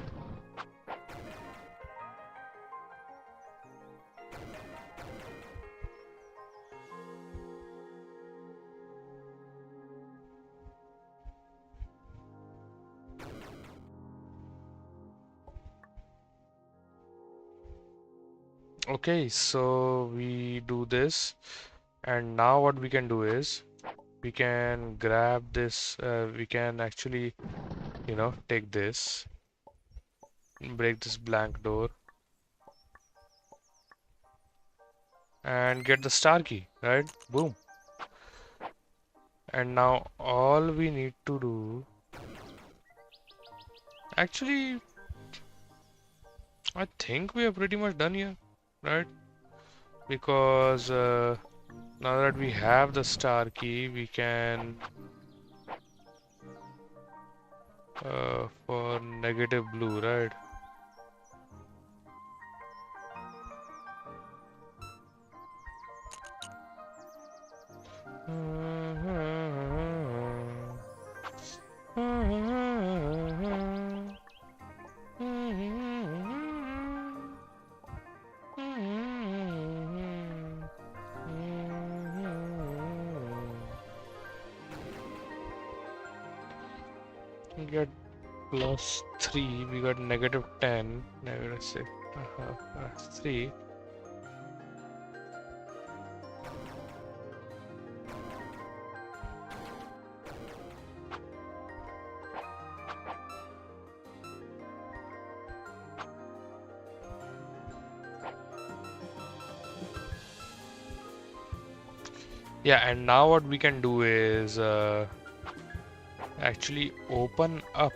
Okay, so we do this, and now what we can do is we can grab this, we can actually, take this, break this blank door, and get the star key, right? Boom. And now all we need to do, actually, I think we are pretty much done here, right? Because now that we have the star key, we can, for negative blue, right? We get plus 3, we got negative 10, negative 6, that's 3. Yeah, and now what we can do is actually open up.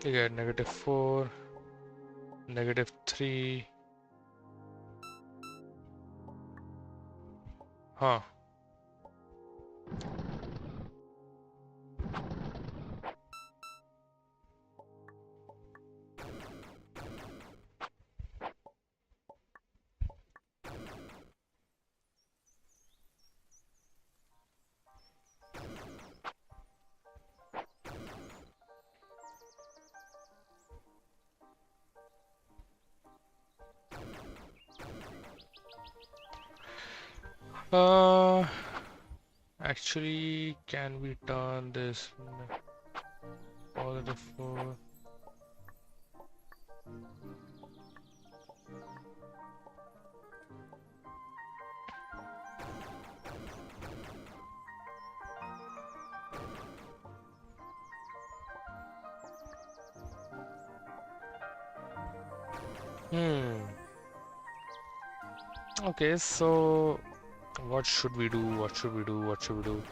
You get -4, -3. Huh. Uh, Actually, can we turn this +4? Hmm. Okay, so what should we do? What should we do? What should we do?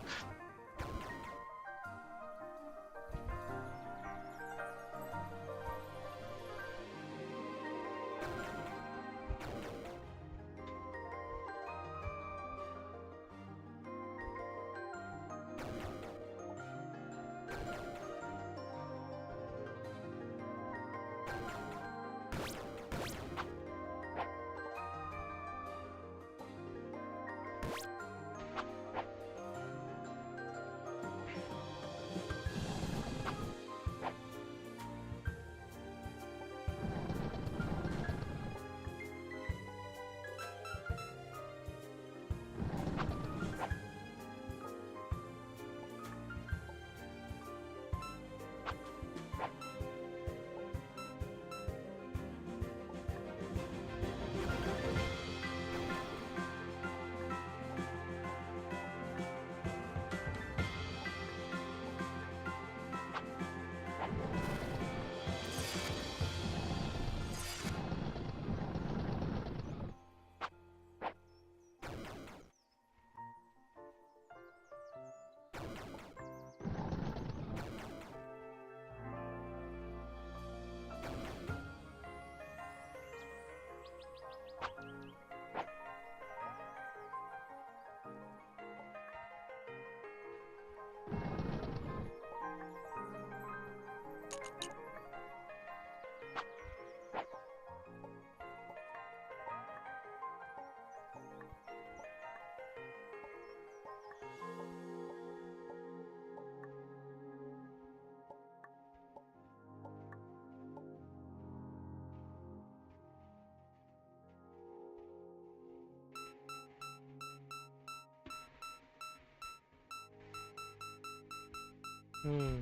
Hmm.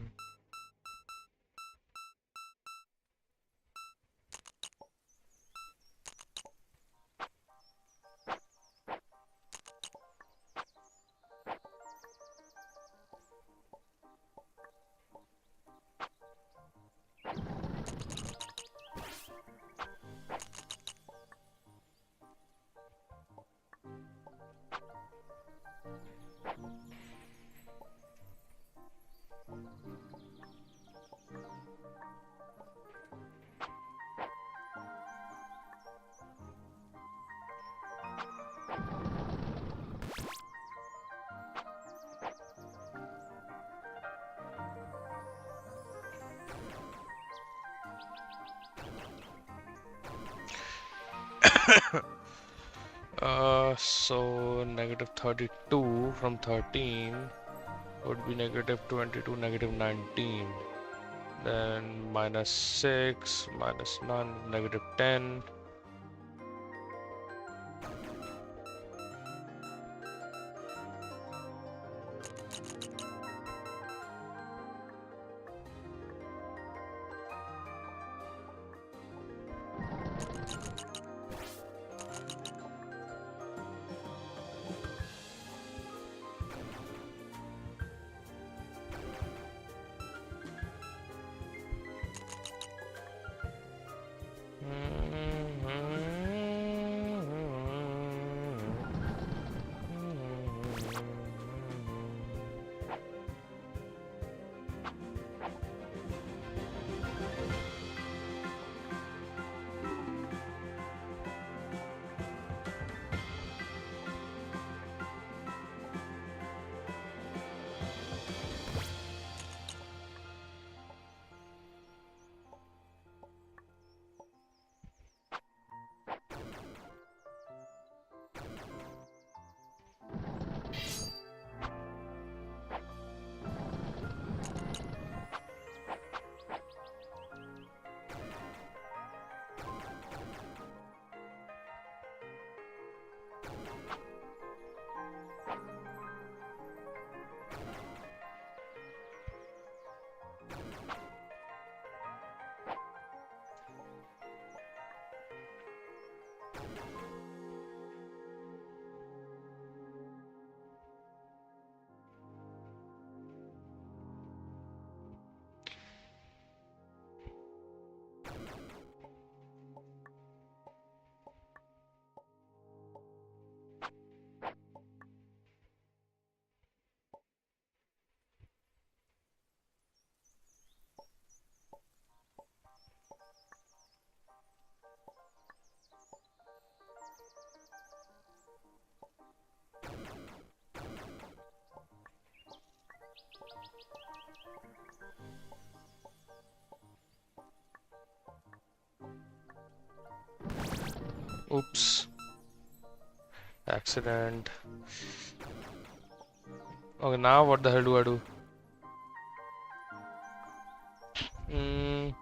So -32 from 13 would be -22, -19. Then -6, -9, -10. Oops. Accident. Okay, now what the hell do I do? Mm.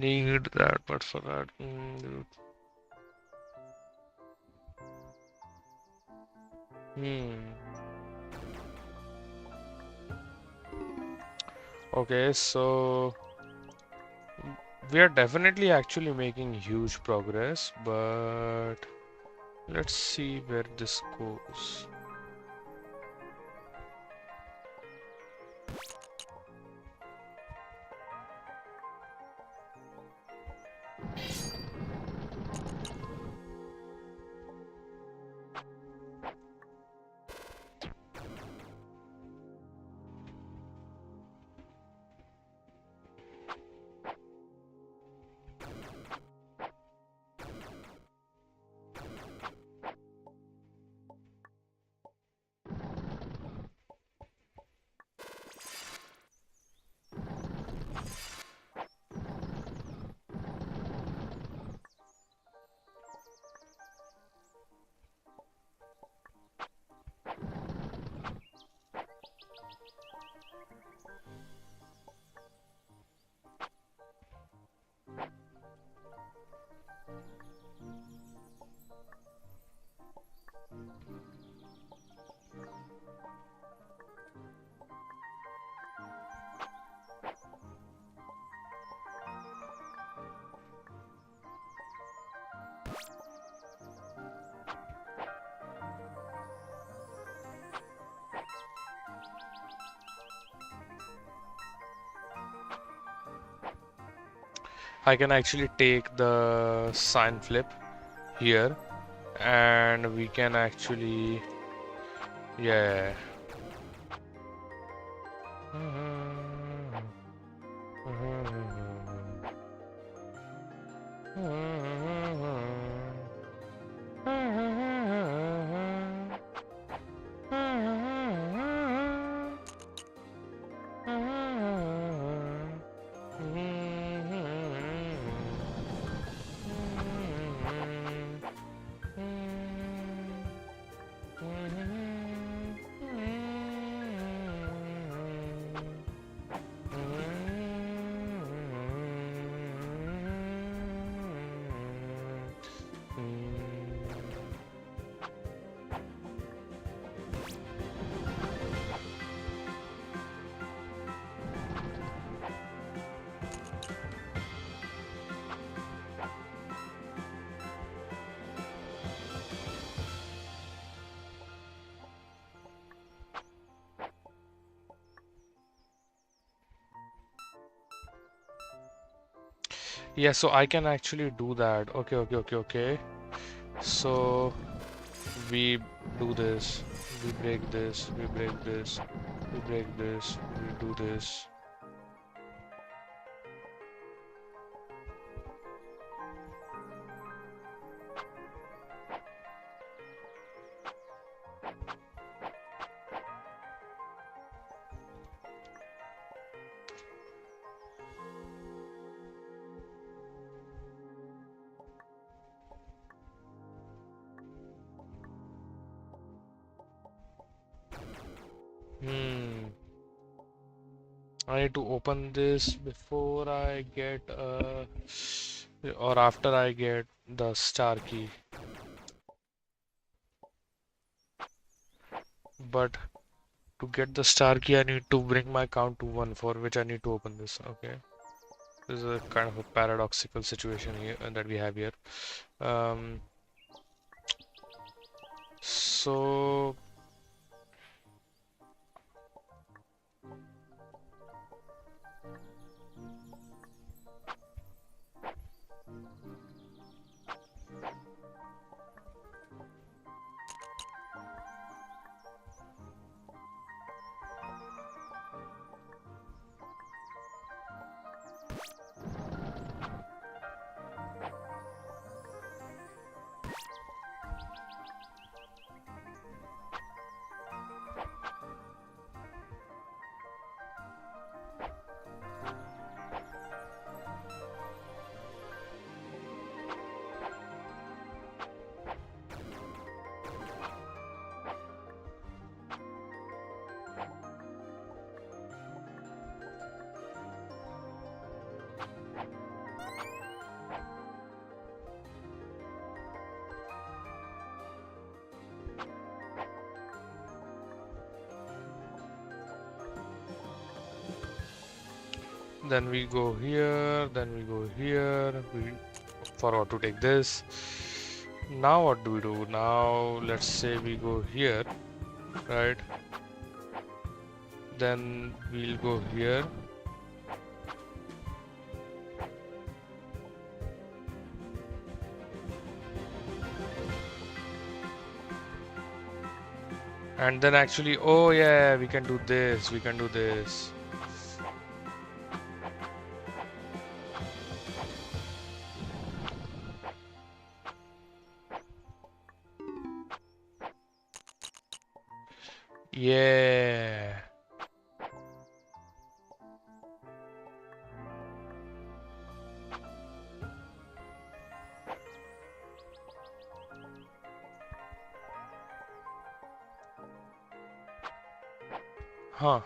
Need that, but for that, okay, so we are definitely actually making huge progress, but let's see where this goes. I can actually take the sign flip here and we can actually, yeah. Yeah, so I can actually do that. Okay. So we do this, we break this, we break this, we break this, we do this. Hmm. I need to open this before I get or after I get the star key. But to get the star key, I need to bring my count to 1, for which I need to open this. Okay. This is a kind of a paradoxical situation here that we have here. Um, so then we go here, then we go here. We forgot to take this. Now what do we do? Now let's say we go here, right? Then we'll go here. And then actually, oh yeah, we can do this, we can do this. Yeah. Huh.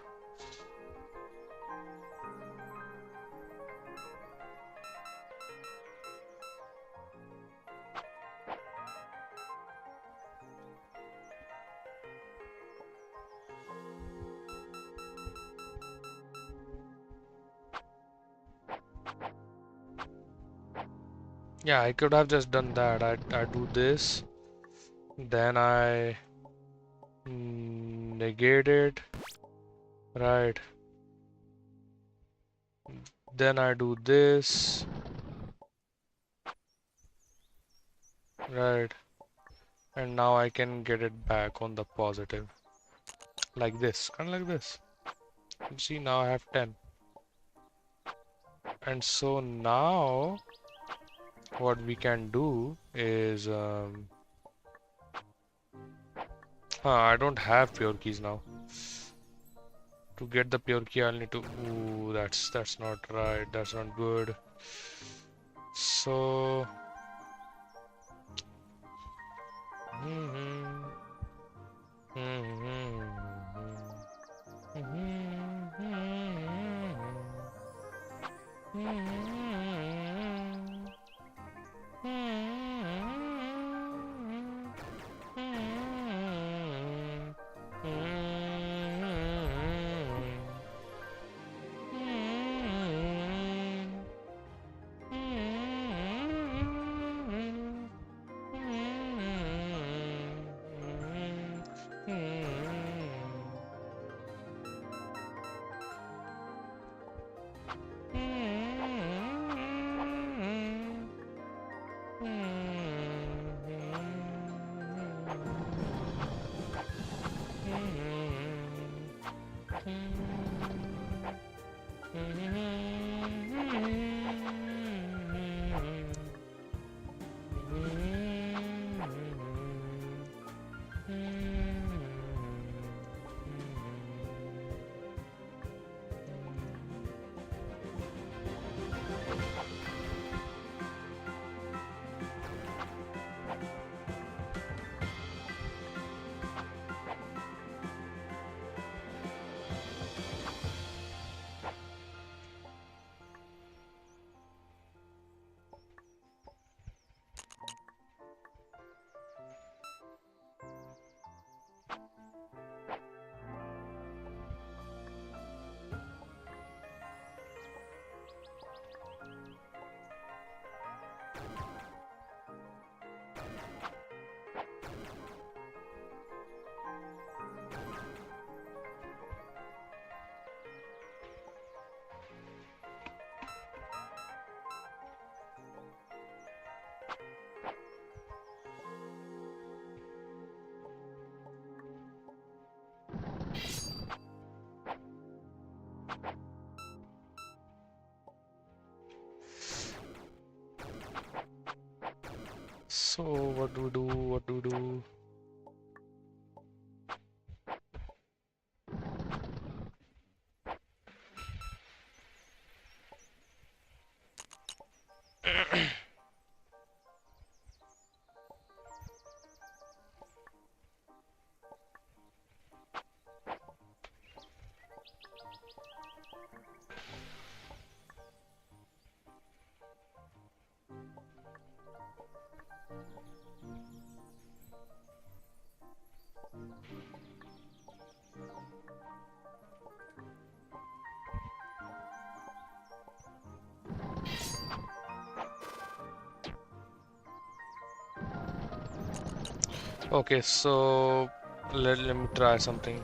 Yeah, I could have just done that. I do this, then I negate it, right? Then I do this, right? And now I can get it back on the positive, like this, kind of like this. You see, now I have 10. And so now what we can do is, I don't have pure keys now. To get the pure key, I'll need to. Ooh, that's not right. That's not good. So. So what do we do? What do we do? Okay, so let me try something.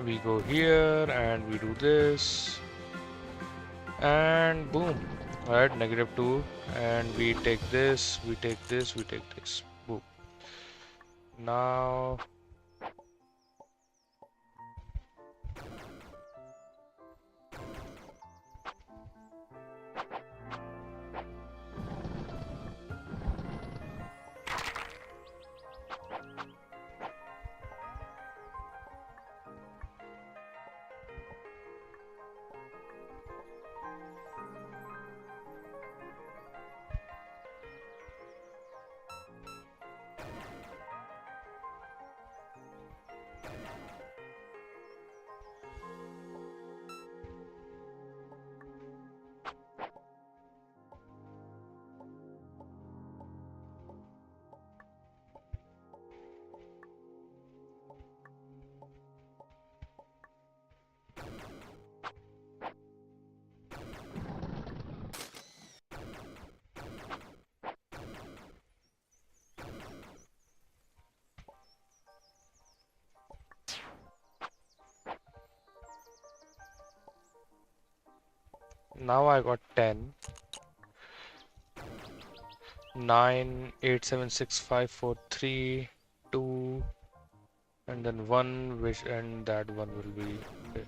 We go here and we do this, and boom. Alright, -2, and we take this, we take this, we take this. Boom. Now I got 10, 9, 8, 7, 6, 5, 4, 3, 2, and then 1, which and that one will be okay.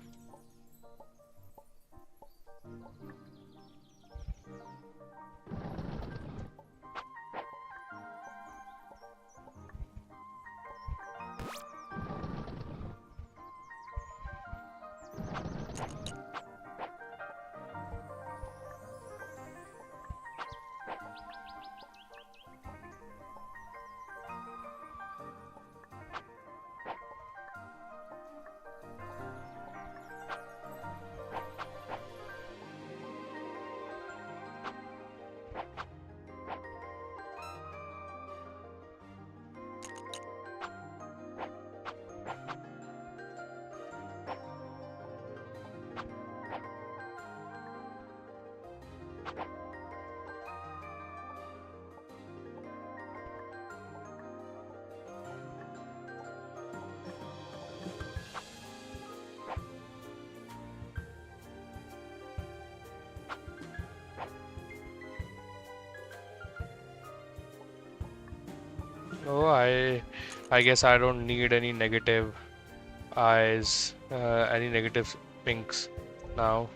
Oh, I guess I don't need any negative eyes, any negative pinks now.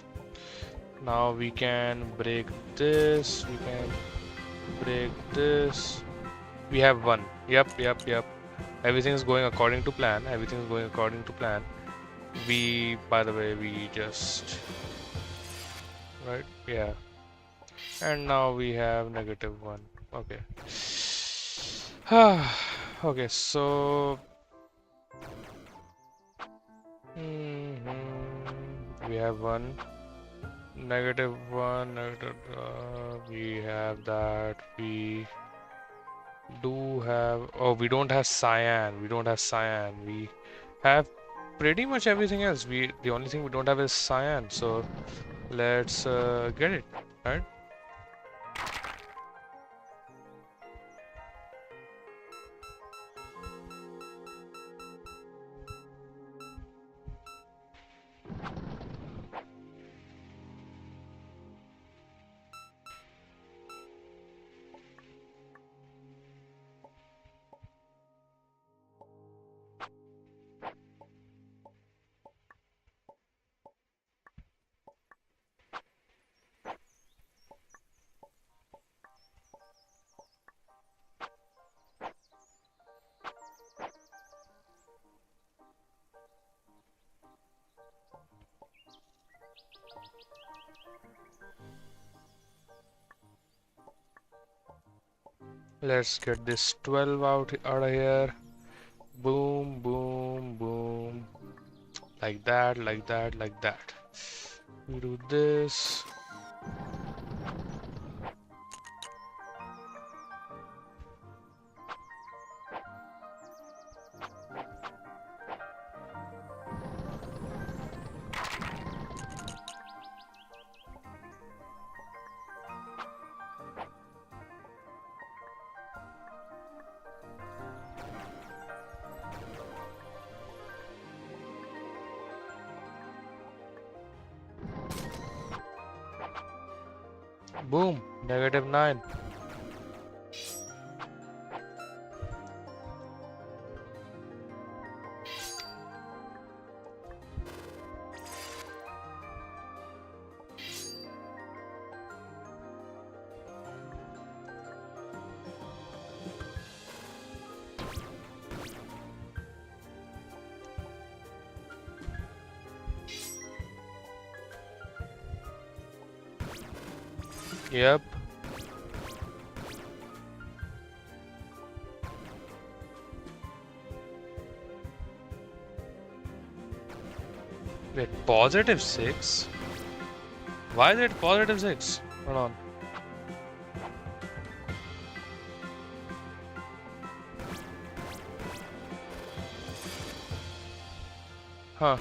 Now we can break this. We can break this. We have one. Yep. Everything is going according to plan. Everything is going according to plan. By the way, we just, right? Yeah. And now we have negative one. Okay. Okay, so we have one, negative one, negative. We have that. We do have. Oh, we don't have cyan. We don't have cyan. We have pretty much everything else. The only thing we don't have is cyan. So let's get it, right? Let's get this 12 out of here. Boom, boom, boom. Like that, like that, like that. We do this. Boom, -9. Yep. Wait, +6? Why is it +6? Hold on. Huh.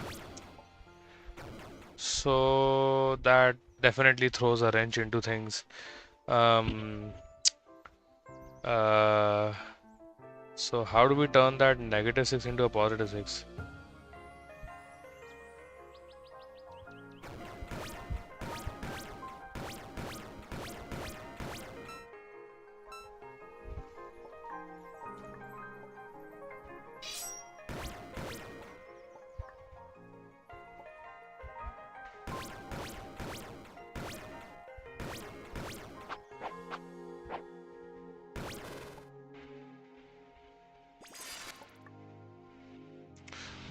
So that definitely throws a wrench into things. Um, uh, so how do we turn that -6 into a +6?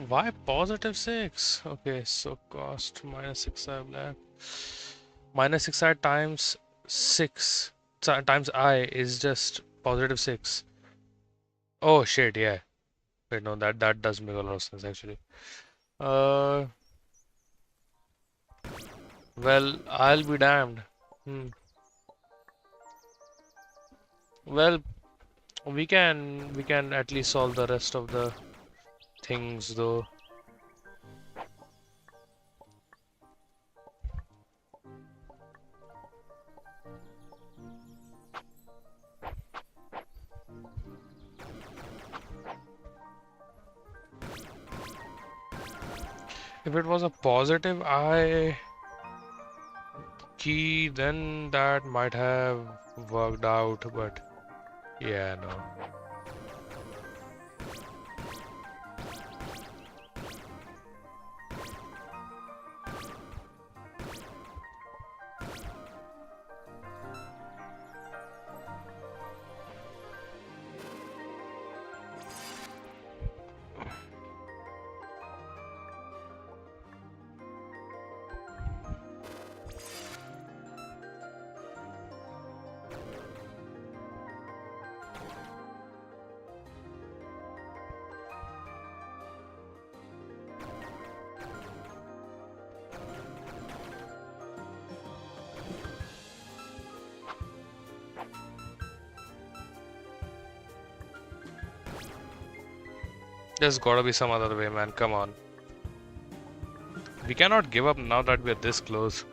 Why +6? Okay, so cost -6i black. -6i times 6 times I is just +6. Oh shit, yeah. Wait, no, that does make a lot of sense actually. Uh, well, I'll be damned. Hmm. Well, we can at least solve the rest of the things though. If it was a positive I key, then that might have worked out, but yeah, no. There's gotta be some other way, man. Come on. We cannot give up now that we're this close.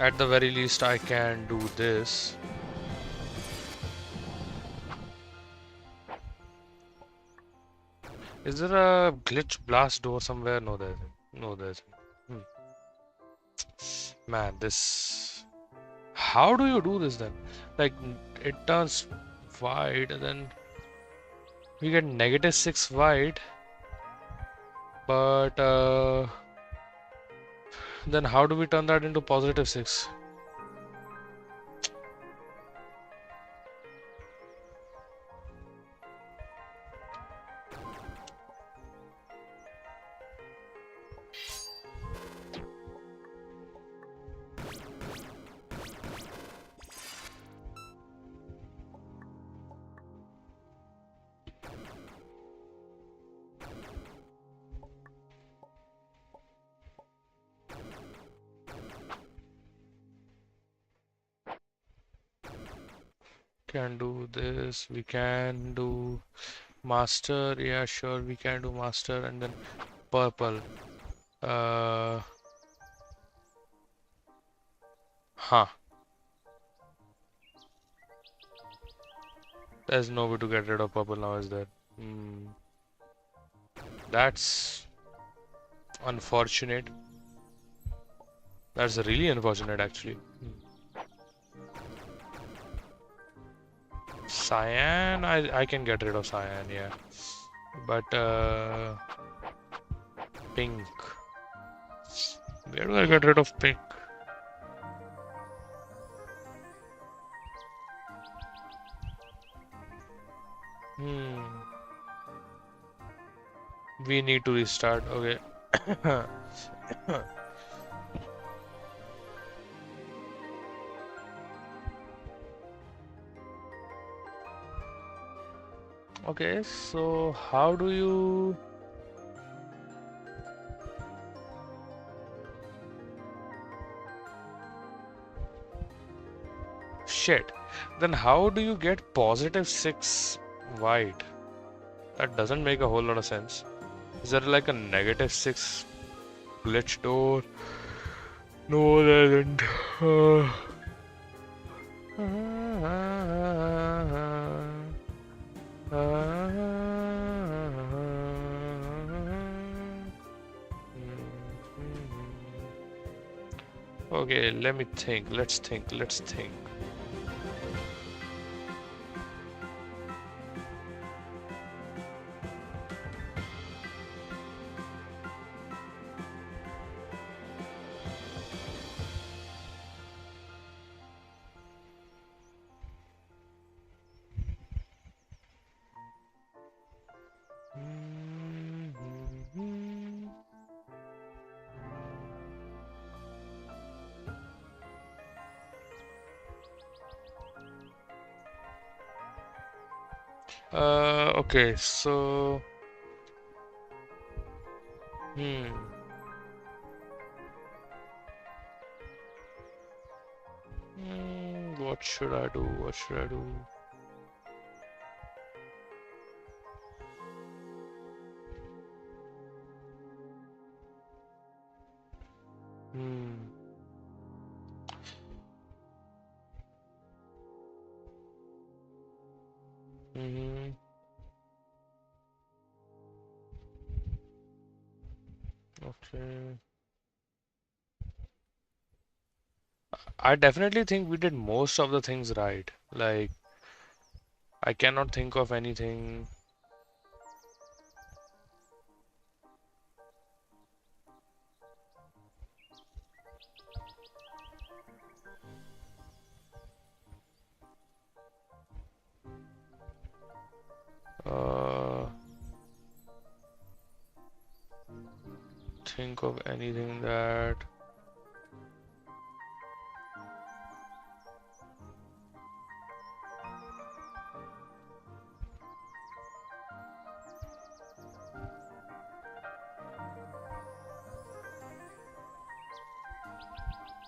At the very least, I can do this. Is there a glitch blast door somewhere? No, there isn't. No, there isn't. Man, this... How do you do this then? Like, it turns white and then we get -6 white. But then how do we turn that into +6? Can do this. We can do master. Yeah, sure. We can do master and then purple. Huh. There's no way to get rid of purple now, is there? That's unfortunate. That's really unfortunate, actually. Cyan, I can get rid of cyan, yeah. But pink. Where do I get rid of pink? We need to restart. Okay. Okay, so how do you... Shit. Then how do you get +6 white? That doesn't make a whole lot of sense. Is there like a -6 glitch door? No, there isn't. Okay, let me think. Let's think. Let's think. Okay, so what should I do? What should I do? Okay. I definitely think we did most of the things right. Like, I cannot think of anything. Think of anything that...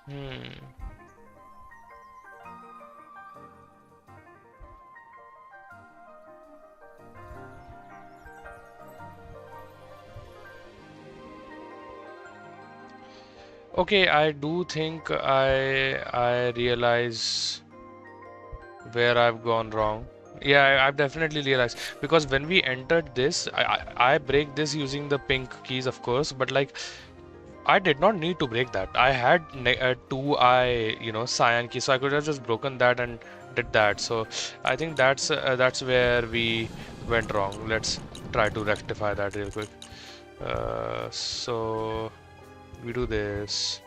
Hmm. Okay, I do think I realize where I've gone wrong. Yeah, I've definitely realized because when we entered this, I break this using the pink keys, of course, but like I did not need to break that. I had two cyan keys, so I could have just broken that and did that. So I think that's where we went wrong. Let's try to rectify that real quick. So we do this.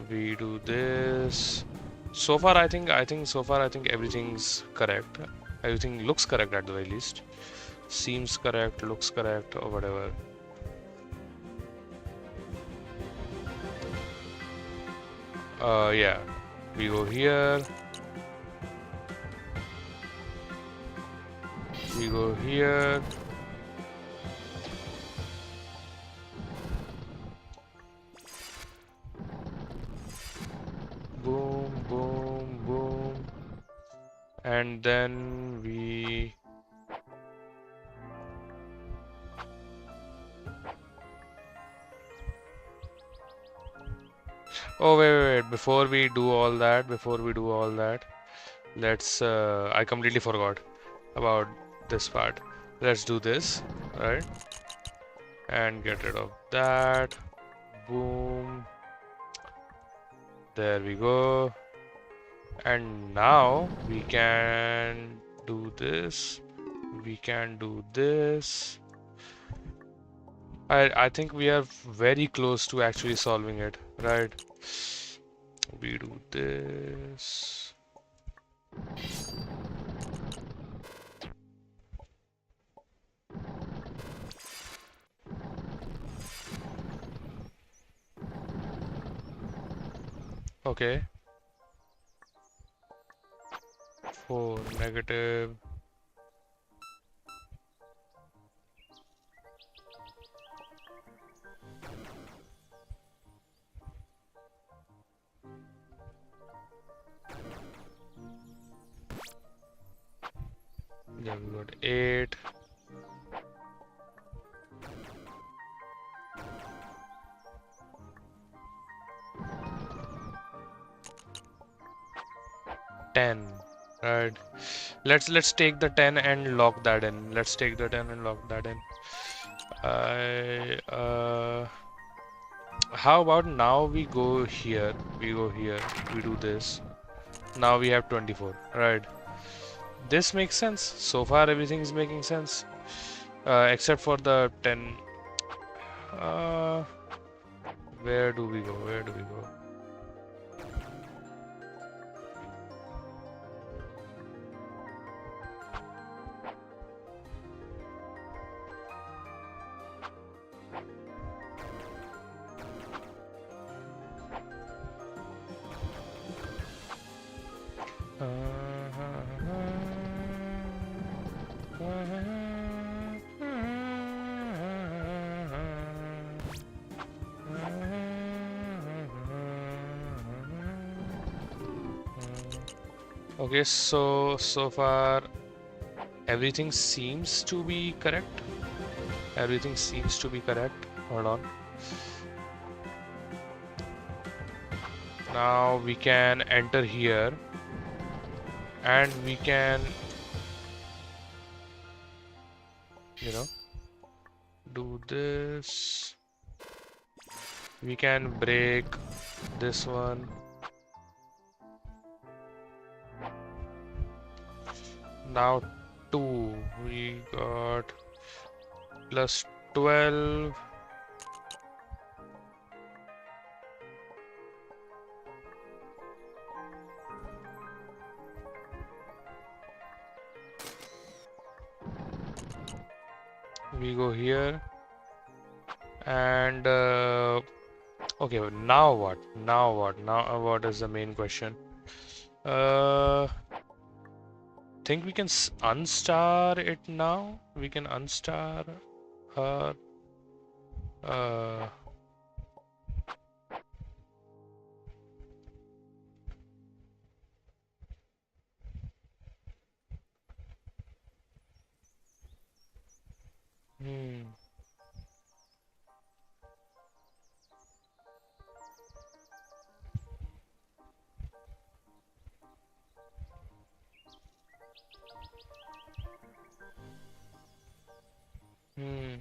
We do this. So far I think everything's correct. Everything looks correct at the very least. Seems correct, looks correct, or whatever. Yeah. We go here. We go here. Boom, boom, boom. And then we... Oh, wait. Before we do all that, I completely forgot about this part. Let's do this, right? And get rid of that. Boom. There we go. And now we can do this. We can do this. I think we are very close to actually solving it, right? We do this. Okay. 4 negative. Then we got 8. Ten. Right. Let's take the 10 and lock that in. Let's take the 10 and lock that in. I How about now we go here. We go here. We do this. Now we have 24. Right. This makes sense. So far everything is making sense. Except for the 10. Uh, where do we go? Where do we go? Okay, so far everything seems to be correct. Everything seems to be correct. Hold on. Now we can enter here and we can, do this. We can break this one. Now 2. We got plus 12. We go here and okay, now what? Now what is the main question? Think we can unstar it now? We can unstar her. Uh, Hmm.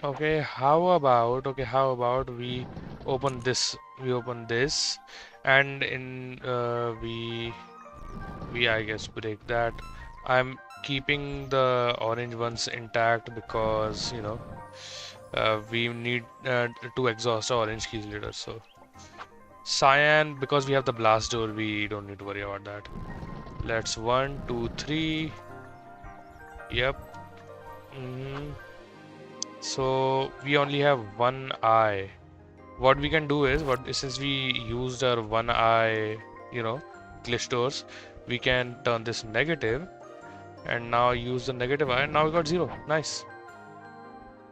How about we open this? We open this, and in we I guess break that. I'm keeping the orange ones intact because we need to exhaust our orange keys later. So cyan, because we have the blast door, we don't need to worry about that. Let's 1, 2, 3. Yep. hmm So we only have one eye. What we can do is, what since we used our one eye, glitch doors, we can turn this negative and now use the negative eye. And now we got 0. Nice.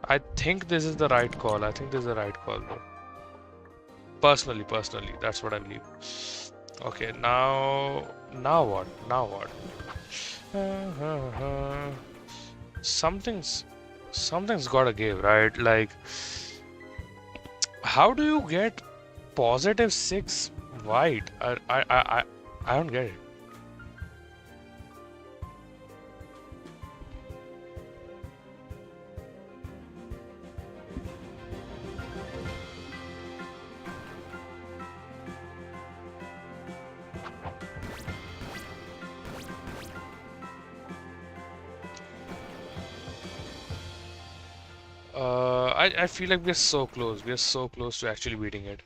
I think this is the right call. I think this is the right call, bro. Personally, that's what I believe. Okay, now what? Now what? Something's something's gotta give, right? Like, how do you get +6 white? I don't get it. I feel like we're so close. We're so close to actually beating it.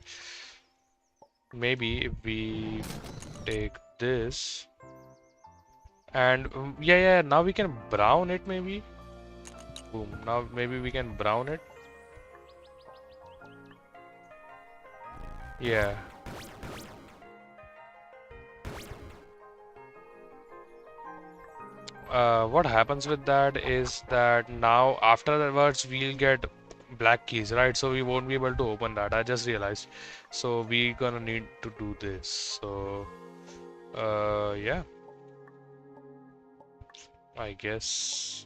Maybe if we take this and yeah, now we can brown it maybe. Boom. Now maybe we can brown it. Yeah. What happens with that is that now afterwards we'll get black keys, right? So we won't be able to open that. I just realized. So we gonna need to do this. So yeah, I guess.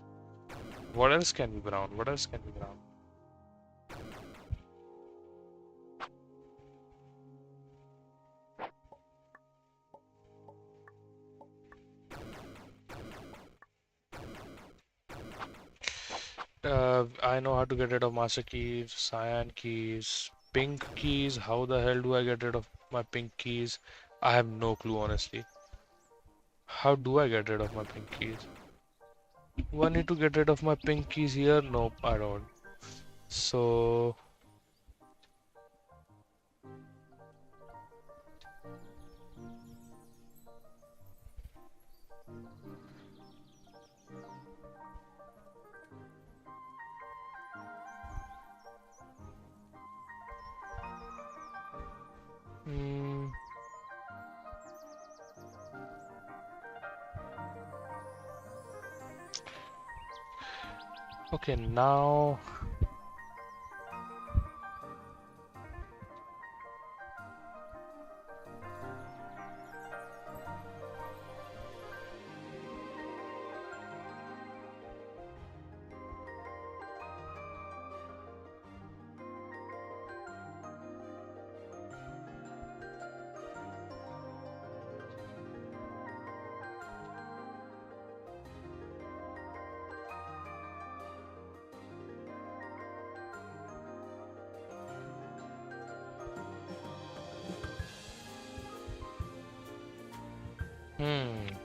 What else can be brown? What else can be brown? I know how to get rid of master keys, cyan keys, pink keys. How the hell do I get rid of my pink keys? I have no clue, honestly. How do I get rid of my pink keys? Do I need to get rid of my pink keys here? Nope, I don't. So, mm, okay, now.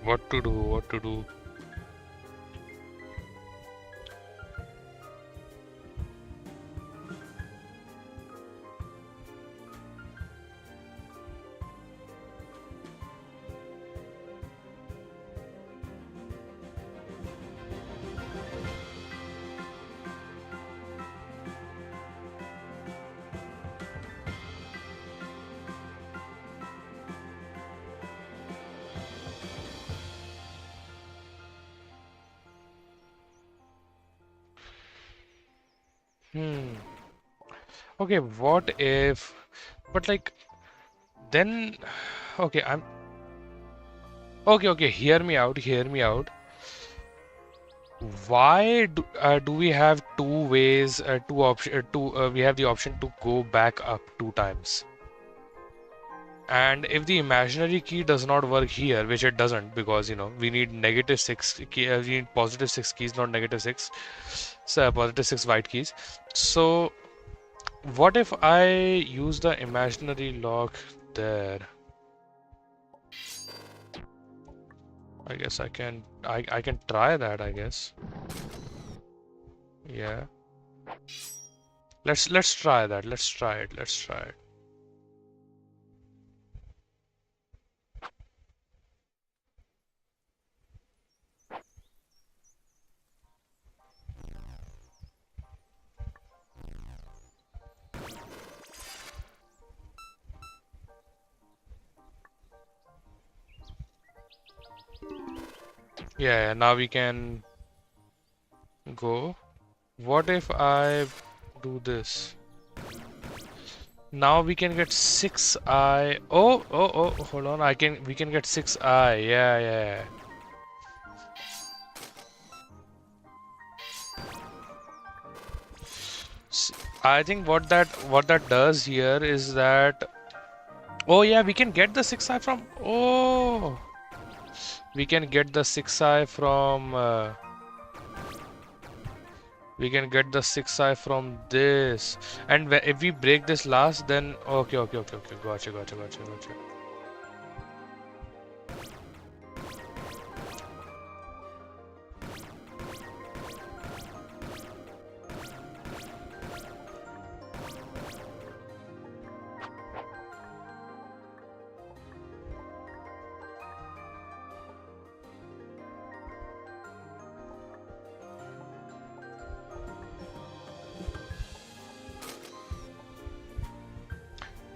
What to do? What to do? Hmm. Okay, what if? But like, then. Okay, I'm. Okay, hear me out. Hear me out. Why do we have two ways, two option, two? We have the option to go back up 2 times. And if the imaginary key does not work here, which it doesn't, because we need negative 6 key, we need positive 6 keys, not negative 6, so positive 6 white keys. So what if I use the imaginary lock there? I guess I can try that, I guess. Yeah. Let's try that. Let's try it. Let's try it. Yeah, now we can go. What if I do this? Now we can get 6i. Oh, hold on. We can get 6i. Yeah, yeah. I think what that does here is that, oh yeah, we can get the 6i from, oh, we can get the 6i from we can get the 6i from this, and if we break this last, then okay, gotcha.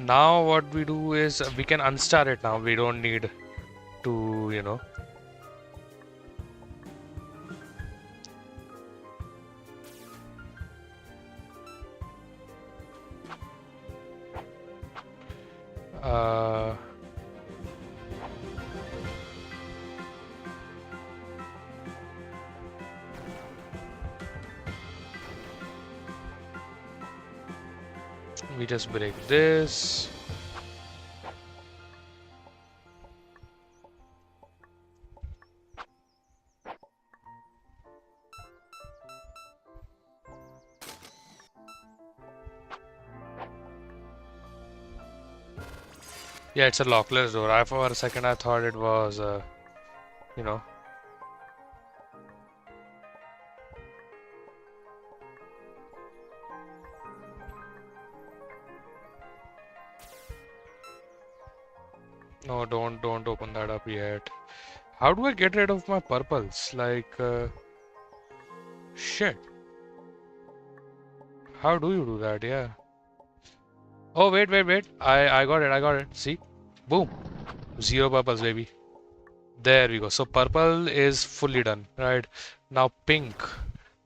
Now what we do is we can unstar it now. We don't need to, uh, we just break this. Yeah, it's a lockless door. For a second I thought it was, you know, no, don't open that up yet. How do I get rid of my purples? Like, shit. How do you do that? Yeah. Oh, wait. I got it. See? Boom. Zero purples, baby. There we go. So purple is fully done, right? Now pink.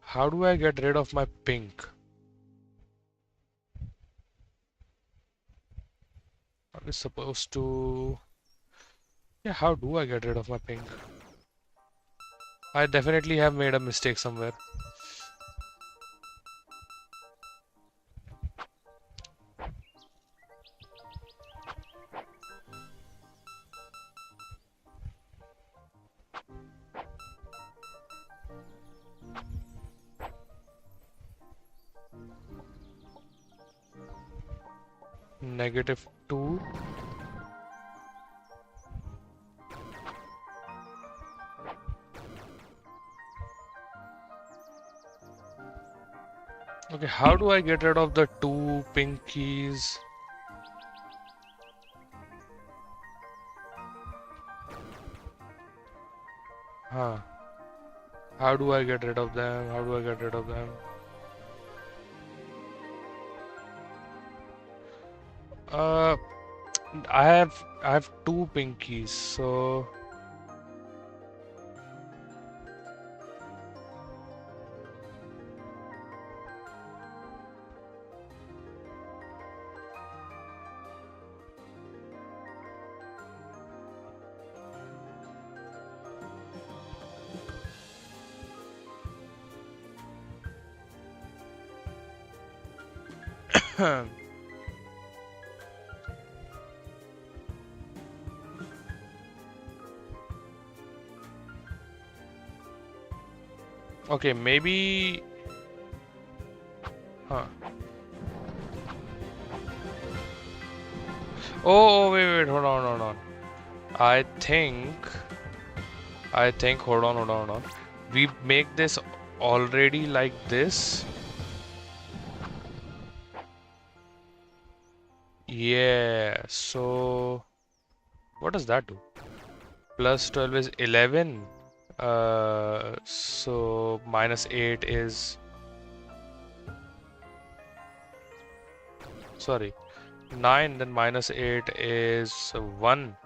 How do I get rid of my pink? Are we supposed to... Yeah, how do I get rid of my pink? I definitely have made a mistake somewhere. -2. Okay, how do I get rid of the 2 pink keys? Huh. How do I get rid of them? How do I get rid of them? Uh, I have 2 pink keys, so Okay, maybe. Huh. Oh, wait, hold on, hold on. I think. Hold on. We make this already like this. Yeah. So, what does that do? Plus 12 is 11. So minus 8 is. Sorry. 9, then minus 8 is 1.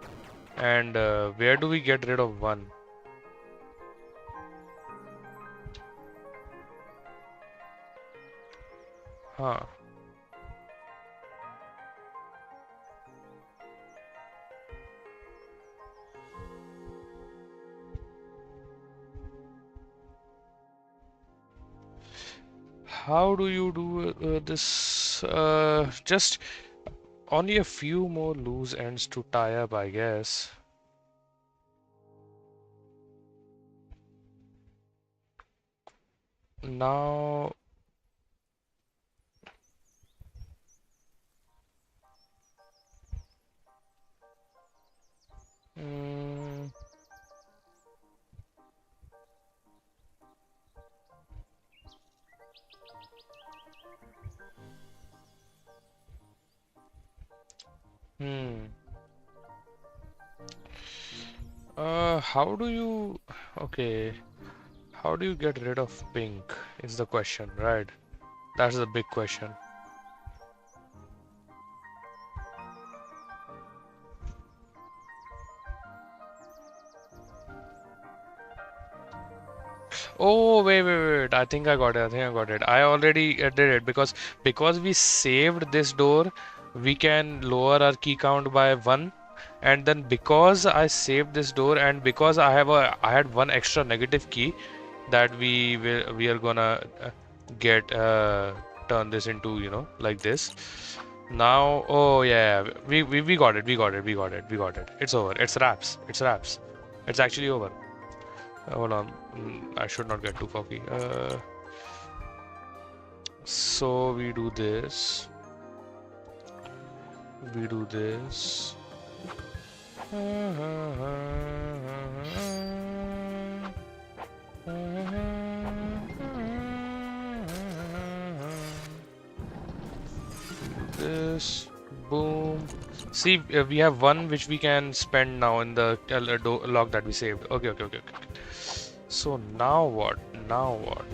And where do we get rid of 1? Huh. How do you do this? Just only a few more loose ends to tie up, I guess. Now, mm, hmm. How do you? Okay, how do you get rid of pink? Is the question, right? That's the big question. Oh, wait. I think I got it. I already did it because we saved this door, we can lower our key count by 1. And then because I saved this door and because I had one extra negative key that we are gonna get turn this into, like this. Now, oh yeah, we got it. We got it. It's over. It's wraps. It's wraps. It's actually over. Hold on. I should not get too cocky. So we do this. We do this. This. Boom. See, we have one which we can spend now in the log that we saved. Okay. So now what? Now what?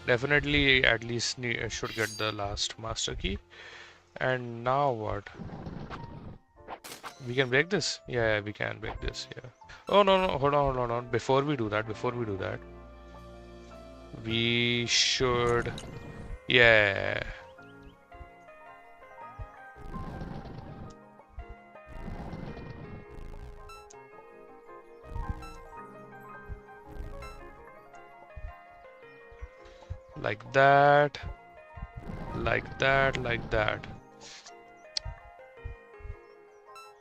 Definitely at least should get the last master key. And now what? We can break this? Yeah, we can break this, yeah. Oh no, hold on. Before we do that, we should, yeah. Like that, like that.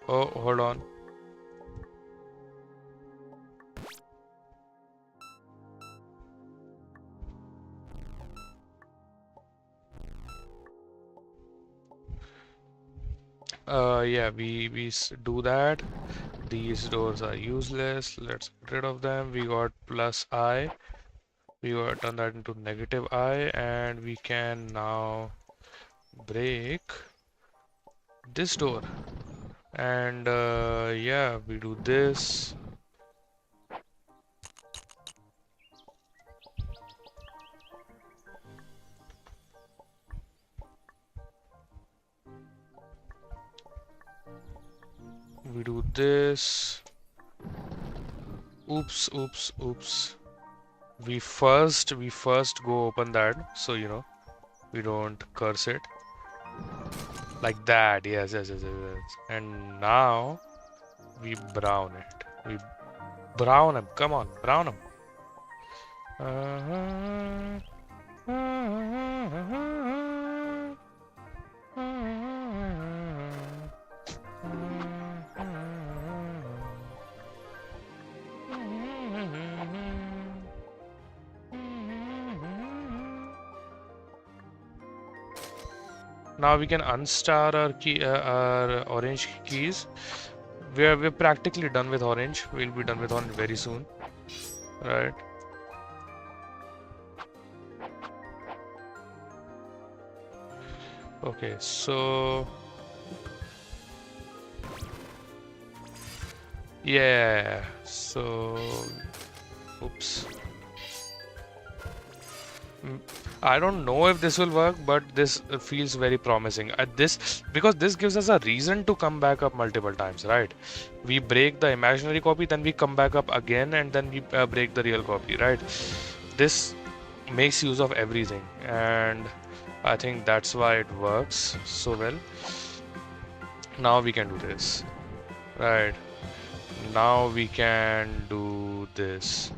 Oh, hold on. Yeah, we do that. These doors are useless. Let's get rid of them. We got plus I. We got turn that into negative I, and we can now break this door. And yeah, we do this. We do this. Oops. We first go open that, so we don't curse it. Like that. Yes. And now we brown it. We brown them. Come on, brown them. Now we can unstar our key, our orange keys. We're practically done with orange. We'll be done with orange very soon, right? Okay, so yeah, so oops. I don't know if this will work, but this feels very promising. Because this gives us a reason to come back up multiple times, right? We break the imaginary copy, then we come back up again, and then we break the real copy, right? This makes use of everything, and I think that's why it works so well. Now we can do this, right? Now we can do this.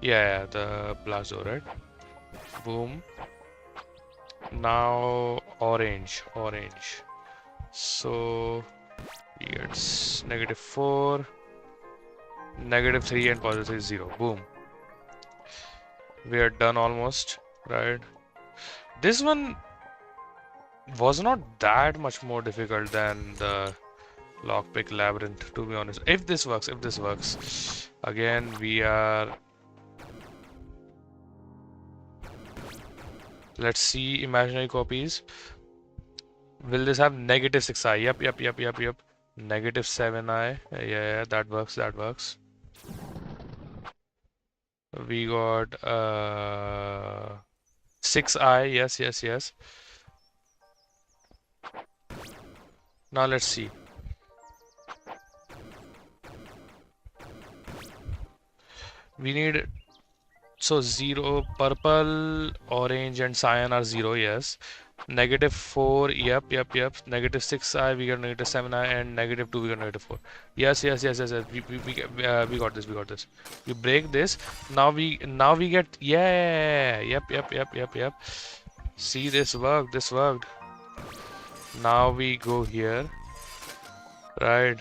Yeah, the blast door, right? Boom. Now orange. So it's -4, -3, and +3 0. Boom. We are done almost, right? This one was not that much more difficult than the Lockpick Labyrinth, to be honest. If this works. Again, we are. Let's see imaginary copies. Will this have -6i? Yep. -7i. Yeah, that works. We got 6i. Yes. Now let's see. We need, so 0, purple, orange, and cyan are 0, yes. -4, yep. -6i, we got -7i, and -2, we got -4. Yes. We got this. We break this. Now we get, yeah. Yep. See, this worked. Now we go here, right?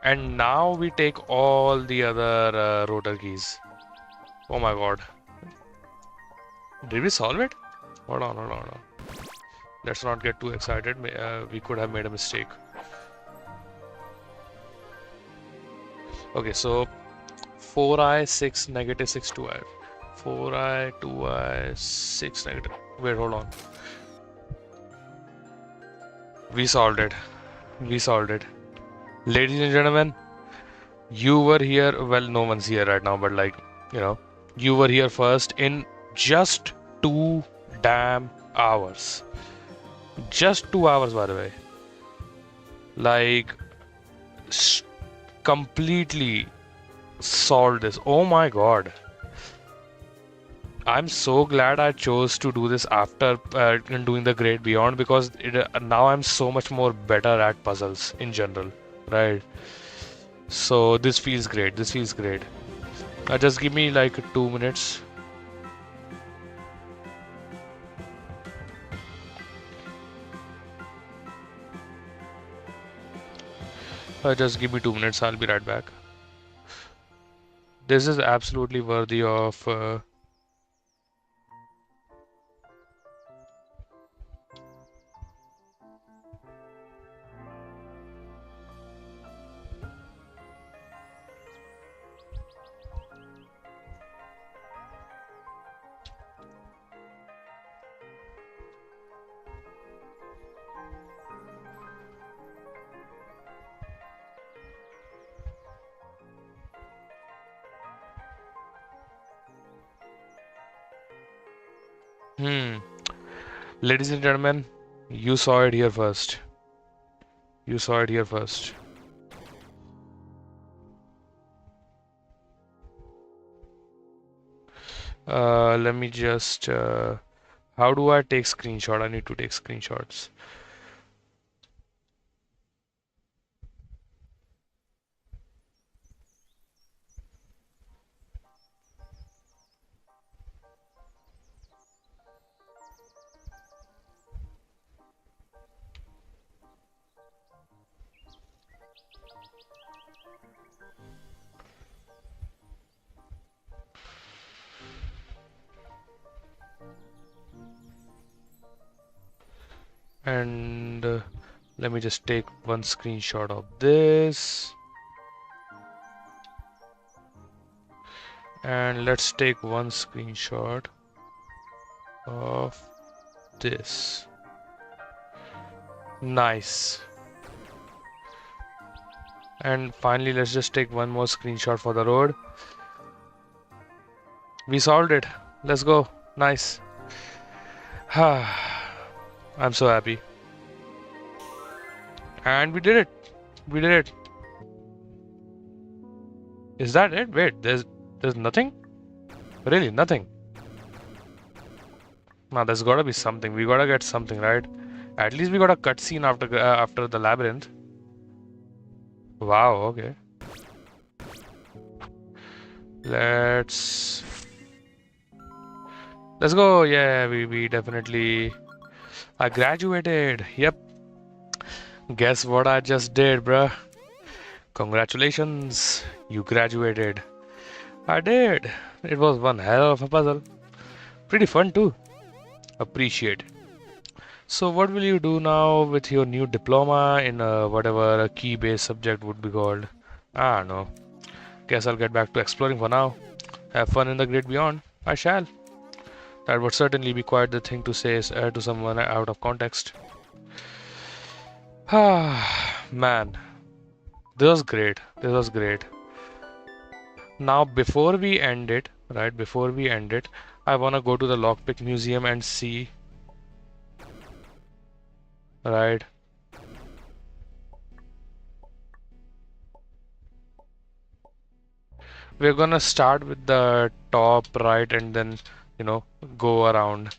And now we take all the other rotor keys. Oh my god. Did we solve it? Hold on. Let's not get too excited. We could have made a mistake. Okay, so 4i, 6, -6, 2i. 4i, 2i, 6, negative. Wait, hold on. We solved it. Ladies and gentlemen, you were here. Well, no one's here right now, but like, you were here first in just 2 damn hours. Just 2 hours, by the way. Like, completely solved this. Oh my god. I'm so glad I chose to do this after doing the Great Beyond, because now I'm so much more better at puzzles in general, right? So this feels great. Just give me like 2 minutes. Just give me 2 minutes. I'll be right back. This is absolutely worthy of Ladies and gentlemen, you saw it here first. Let me just How do I take screenshot? I need to take screenshots. And let me just take one screenshot of this. And let's take one screenshot of this. Nice. And finally, let's just take one more screenshot for the road. We solved it. Let's go. Nice. I'm so happy. And we did it. We did it. Is that it? Wait, there's nothing? Really, nothing? Now there's gotta be something. We gotta get something, right? At least we got a cutscene after the labyrinth. Wow, okay. Let's go. Yeah, we definitely. I graduated. Yep. Guess what I just did, bruh? Congratulations, you graduated. I did. It was one hell of a puzzle. Pretty fun too. Appreciate it. So what will you do now with your new diploma in whatever a key-based subject would be called? I don't know. Guess I'll get back to exploring for now. Have fun in the great beyond. I shall. That would certainly be quite the thing to say to someone out of context. Ah, man. This was great. This was great. Now, before we end it, right, before we end it, I want to go to the Lockpick Museum and see, right? We're gonna start with the top, right, and then, go around.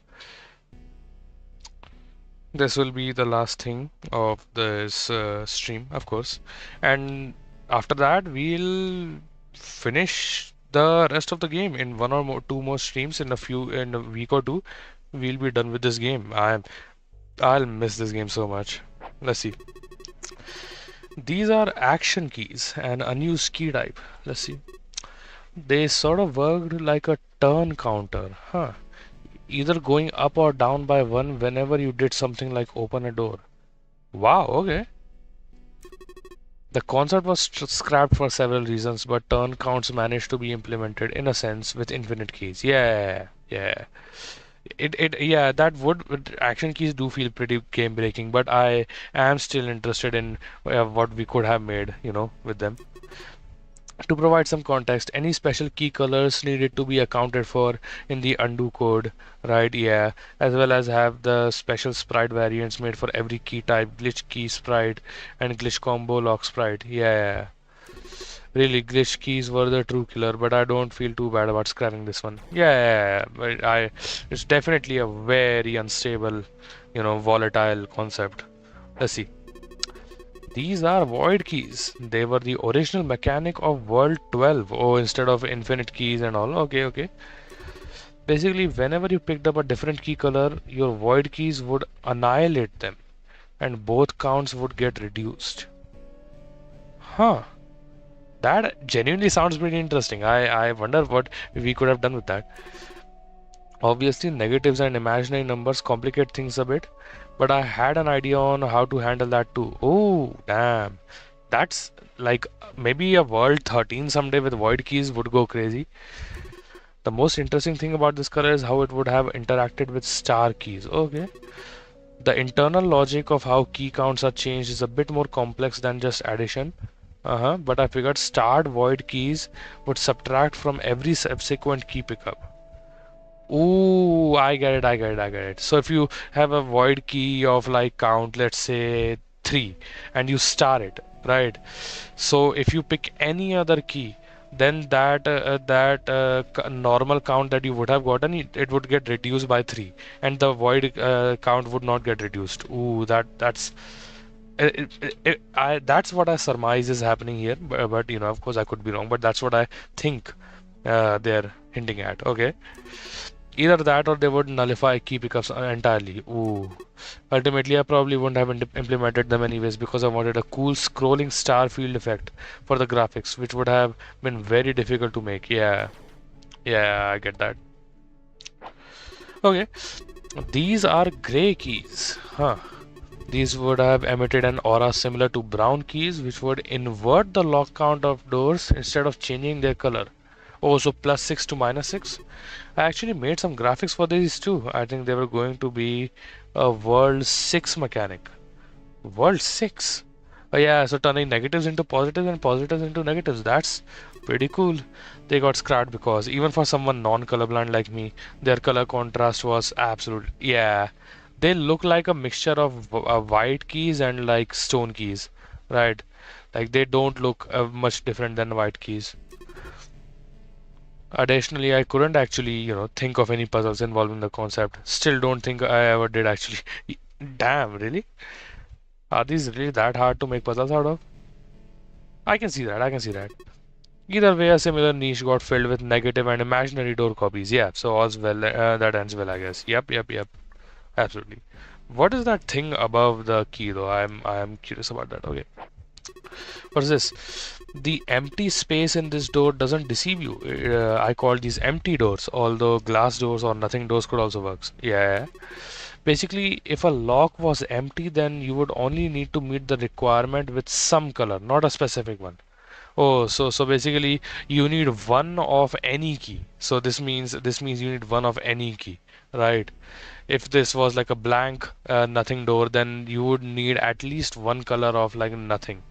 This will be the last thing of this stream, of course. And after that, we'll finish the rest of the game in one or more, two more streams in a week or two. We'll be done with this game. I'll miss this game so much. Let's see. These are action keys and unused key type. Let's see. They sort of worked like a turn counter, huh? Either going up or down by one whenever you did something like open a door. Wow, okay. The concept was scrapped for several reasons, but turn counts managed to be implemented in a sense with infinite keys. Yeah, yeah. Yeah, that action keys do feel pretty game breaking, but I am still interested in what we could have made, with them. To provide some context, any special key colors needed to be accounted for in the undo code, right? Yeah, as well as have the special sprite variants made for every key type, glitch key sprite and glitch combo lock sprite. Yeah, really, glitch keys were the true killer, but I don't feel too bad about scrapping this one. Yeah, but it's definitely a very unstable, volatile concept. Let's see. These are void keys. They were the original mechanic of World 12. Oh, instead of infinite keys and all. Okay, okay. Basically, whenever you picked up a different key color, your void keys would annihilate them, and both counts would get reduced. Huh. That genuinely sounds pretty interesting. I wonder what we could have done with that. Obviously, negatives and imaginary numbers complicate things a bit, but I had an idea on how to handle that too. Oh, damn. That's like maybe a World 13 someday with void keys would go crazy. The most interesting thing about this color is how it would have interacted with star keys. Okay. The internal logic of how key counts are changed is a bit more complex than just addition. But I figured starred void keys would subtract from every subsequent key pickup. Ooh, I get it, I get it, I get it. So if you have a void key of like count, let's say 3, and you star it, right? So if you pick any other key, then that normal count that you would have gotten, it would get reduced by 3, and the void count would not get reduced. Ooh, that's that's what I surmise is happening here, but you know, of course, I could be wrong, but that's what I think they're hinting at. Okay, either that or they would nullify key pickups entirely. Ooh, ultimately, I probably wouldn't have implemented them anyways because I wanted a cool scrolling star field effect for the graphics, which would have been very difficult to make. Yeah, yeah, I get that. Okay, these are gray keys, huh? These would have emitted an aura similar to brown keys, which would invert the lock count of doors instead of changing their color. Oh, so +6 to -6. I actually made some graphics for these too. I think they were going to be a World 6 mechanic. World 6? Oh, yeah, so turning negatives into positives and positives into negatives. That's pretty cool. They got scrapped because even for someone non-colorblind like me, their color contrast was absolute. Yeah, they look like a mixture of white keys and like stone keys, right? Like they don't look much different than white keys. Additionally, I couldn't actually, think of any puzzles involving the concept. Still don't think I ever did actually. Damn, really? Are these really that hard to make puzzles out of? I can see that, I can see that. Either way, a similar niche got filled with negative and imaginary door copies. Yeah, so all's well, that ends well, I guess. Yep. Absolutely. What is that thing above the key though? I am curious about that. Okay. What is this? The empty space in this door doesn't deceive you. I call these empty doors, although glass doors or nothing doors could also work. Yeah. Basically, if a lock was empty, then you would only need to meet the requirement with some color, not a specific one. Oh, so basically you need one of any key. So this means you need one of any key, right? If this was like a blank nothing door, then you would need at least one color of like nothing.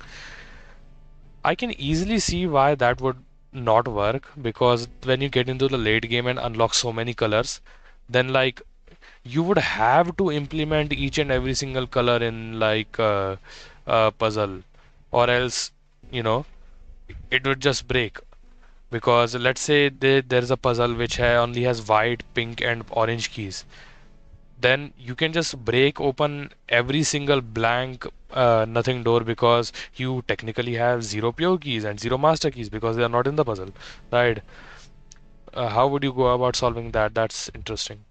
I can easily see why that would not work because when you get into the late game and unlock so many colors, then like you would have to implement each and every single color in like a puzzle, or else you know it would just break. Because let's say there's a puzzle which only has white, pink, and orange keys, then you can just break open every single blank nothing door because you technically have zero pure keys and zero master keys because they are not in the puzzle, right? How would you go about solving that? That's interesting.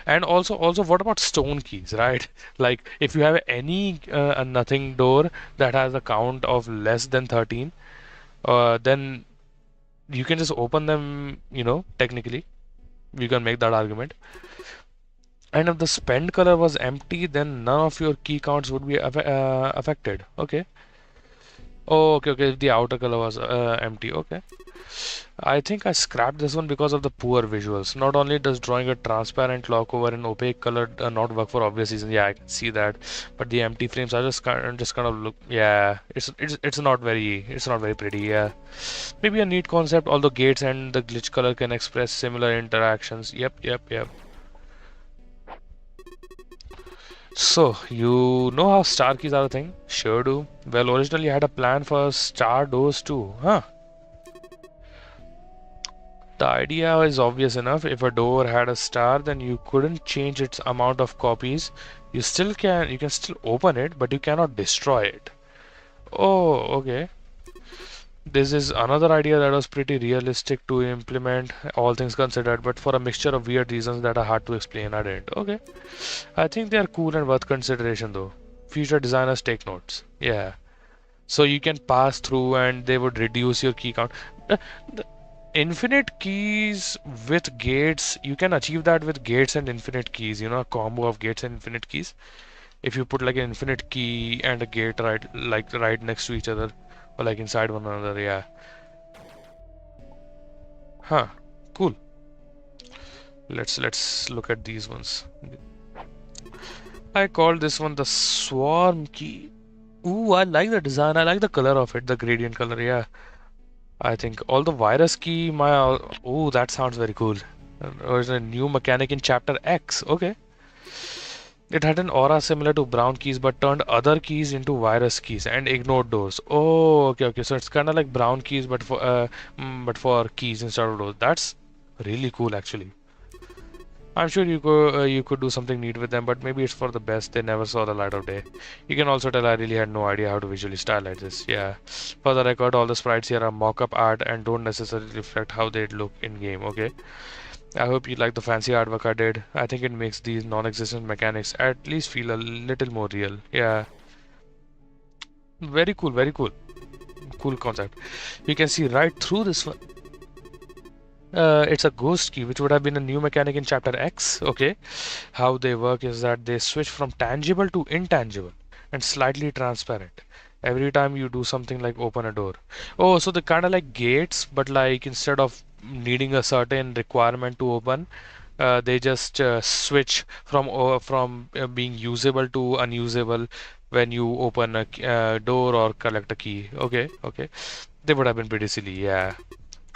And also, what about stone keys, right? Like if you have any a nothing door that has a count of less than 13, then you can just open them, technically. You can make that argument. And if the spend color was empty, then none of your key counts would be affected. Okay. Oh, okay. If the outer color was empty. Okay. I think I scrapped this one because of the poor visuals. Not only does drawing a transparent lock over an opaque color not work for obvious reasons, yeah, I can see that. But the empty frames are just kind of look, yeah, it's not very pretty, yeah. Maybe a neat concept, although gates and the glitch color can express similar interactions. Yep. So, you know how star keys are a thing? Sure do. Well, originally I had a plan for star doors too, huh? The idea is obvious enough. If a door had a star, then you couldn't change its amount of copies. You can still open it, but you cannot destroy it. Oh, okay. This is another idea that was pretty realistic to implement, all things considered, but for a mixture of weird reasons that are hard to explain, I didn't. Okay. I think they are cool and worth consideration though. Future designers take notes. Yeah. So you can pass through and they would reduce your key count. The infinite keys with gates, you can achieve that with gates and infinite keys, a combo of gates and infinite keys. If you put like an infinite key and a gate right next to each other or like inside one another, yeah. Huh. Cool. Let's look at these ones. I call this one the swarm key. Ooh, I like the design. I like the color of it, the gradient color. Yeah, I think all the virus key. That sounds very cool. There's a new mechanic in chapter X. Okay. It had an aura similar to brown keys but turned other keys into virus keys and ignored doors. Oh, okay, okay. So it's kind of like brown keys but for keys instead of doors. That's really cool actually. I'm sure you could do something neat with them, but maybe it's for the best. They never saw the light of day. You can also tell I really had no idea how to visually stylize this. Yeah. For the record, all the sprites here are mock-up art and don't necessarily reflect how they'd look in game. Okay. I hope you like the fancy artwork I did. I think it makes these non-existent mechanics at least feel a little more real. Yeah. Very cool. Very cool. Cool concept. You can see right through this one. It's a ghost key, which would have been a new mechanic in Chapter X. Okay, how they work is that they switch from tangible to intangible and slightly transparent every time you do something like open a door. Oh, so they're kind of like gates, but like instead of needing a certain requirement to open, they just switch from being usable to unusable when you open a door or collect a key. Okay, okay, they would have been pretty silly, yeah.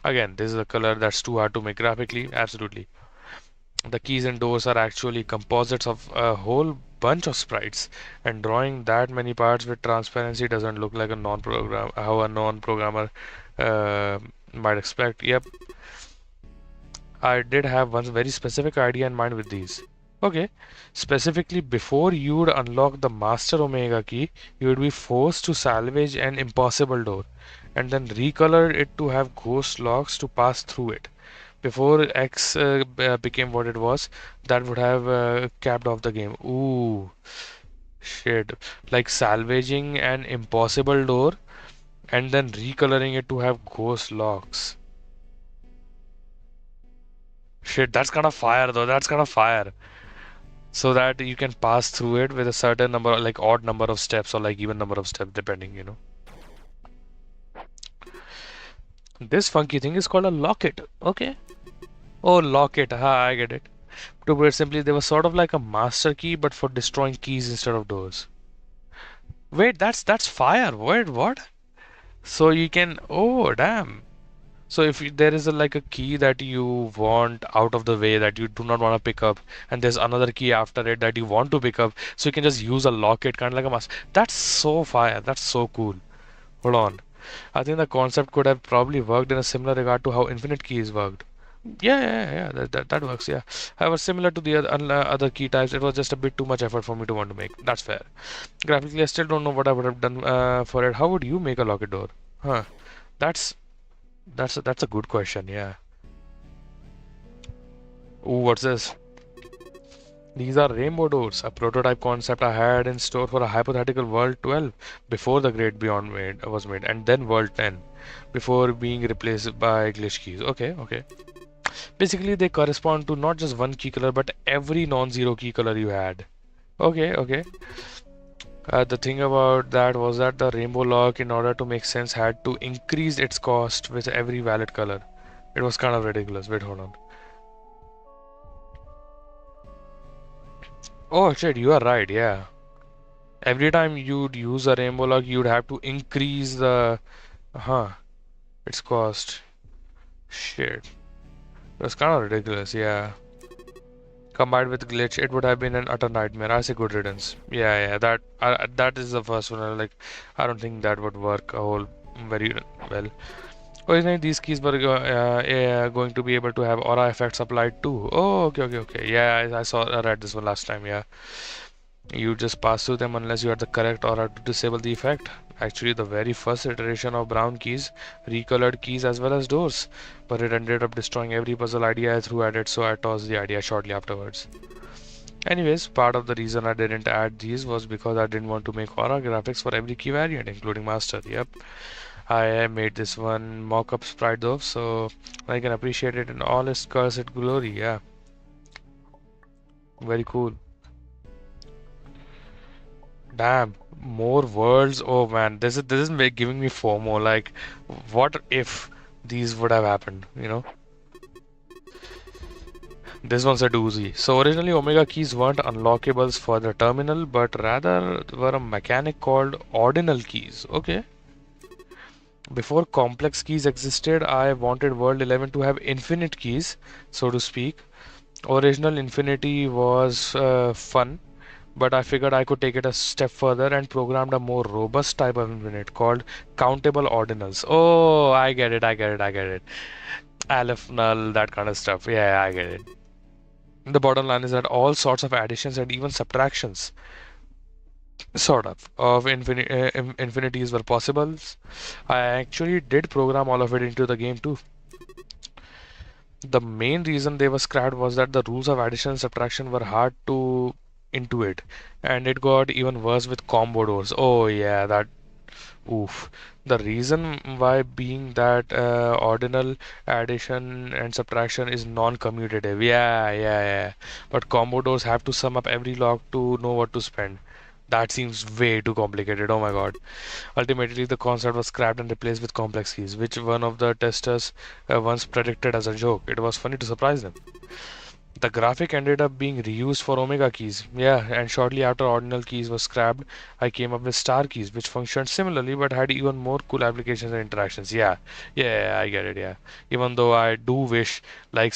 Again, this is a color that's too hard to make graphically. Absolutely. The keys and doors are actually composites of a whole bunch of sprites, and drawing that many parts with transparency doesn't look like a non-program how a non-programmer might expect. Yep, I did have one very specific idea in mind with these. Okay, specifically before you would unlock the Master Omega key, you would be forced to salvage an impossible door and then recolor it to have ghost locks to pass through it. Before X became what it was, that would have capped off the game. Ooh, shit. Like salvaging an impossible door and then recoloring it to have ghost locks. Shit, that's kind of fire though. That's kind of fire. So that you can pass through it with a certain number, like odd number of steps or like even number of steps, depending. This funky thing is called a locket. Okay. Oh, locket. Ha, I get it. To put it simply, they were sort of like a master key, but for destroying keys instead of doors. Wait, that's fire. Wait, what? So you can. Oh, damn. So if there is like a key that you want out of the way that you do not want to pick up, and there's another key after it that you want to pick up, so you can just use a locket, kind of like a master. That's so fire. That's so cool. Hold on. I think the concept could have probably worked in a similar regard to how infinite keys worked. Yeah. That works. Yeah. However, similar to the other key types, it was just a bit too much effort for me to want to make. That's fair. Graphically, I still don't know what I would have done for it. How would you make a locket door? Huh? That's that's a good question. Yeah. Ooh, what's this? These are rainbow doors, a prototype concept I had in store for a hypothetical World 12 before the Great Beyond was made, and then World 10 before being replaced by glitch keys. Okay, okay. Basically, they correspond to not just one key color, but every non-zero key color you had. Okay, okay. The thing about that was that the rainbow lock, in order to make sense, had to increase its cost with every valid color. It was kind of ridiculous. Wait, hold on. Oh shit, you are right, yeah. Every time you'd use a rainbow lock, you'd have to increase the, its cost. Shit. It was kind of ridiculous, yeah. Combined with glitch, it would have been an utter nightmare. I say good riddance. Yeah, that is the first one. Like, I don't think that would work a whole very well. Originally, these keys were going to be able to have aura effects applied too. Oh, okay. Yeah, I read this one last time. Yeah, you just pass through them unless you had the correct aura to disable the effect. Actually, the very first iteration of brown keys recolored keys as well as doors, but it ended up destroying every puzzle idea I threw at it, so I tossed the idea shortly afterwards. Anyways, part of the reason I didn't add these was because I didn't want to make aura graphics for every key variant, including master. Yep. I made this one mock-up sprite though, so I can appreciate it in all its cursed glory. Yeah, very cool. Damn, more worlds. Oh man, this is giving me FOMO. Like, what if these would have happened? This one's a doozy. So originally, Omega keys weren't unlockables for the terminal, but rather were a mechanic called ordinal keys. Okay. Before complex keys existed, I wanted World 11 to have infinite keys, so to speak. Original Infinity was fun, but I figured I could take it a step further and programmed a more robust type of infinite called countable ordinals. Oh, I get it, I get it, I get it. Aleph null, that kind of stuff. Yeah, I get it. The bottom line is that all sorts of additions and even subtractions, sort of infinities were possible. I actually did program all of it into the game too. The main reason they were scrapped was that the rules of addition and subtraction were hard to intuit, and it got even worse with combo doors. Oh yeah, that oof. The reason why being that ordinal addition and subtraction is non-commutative. Yeah, yeah, yeah. But combo doors have to sum up every log to know what to spend. That seems way too complicated. Oh my god. Ultimately, the concept was scrapped and replaced with complex keys, which one of the testers once predicted as a joke. It was funny to surprise them. The graphic ended up being reused for omega keys. Yeah, and shortly after ordinal keys were scrapped, I came up with star keys, which functioned similarly but had even more cool applications and interactions. Yeah, yeah, I get it. Yeah, even though I do wish, like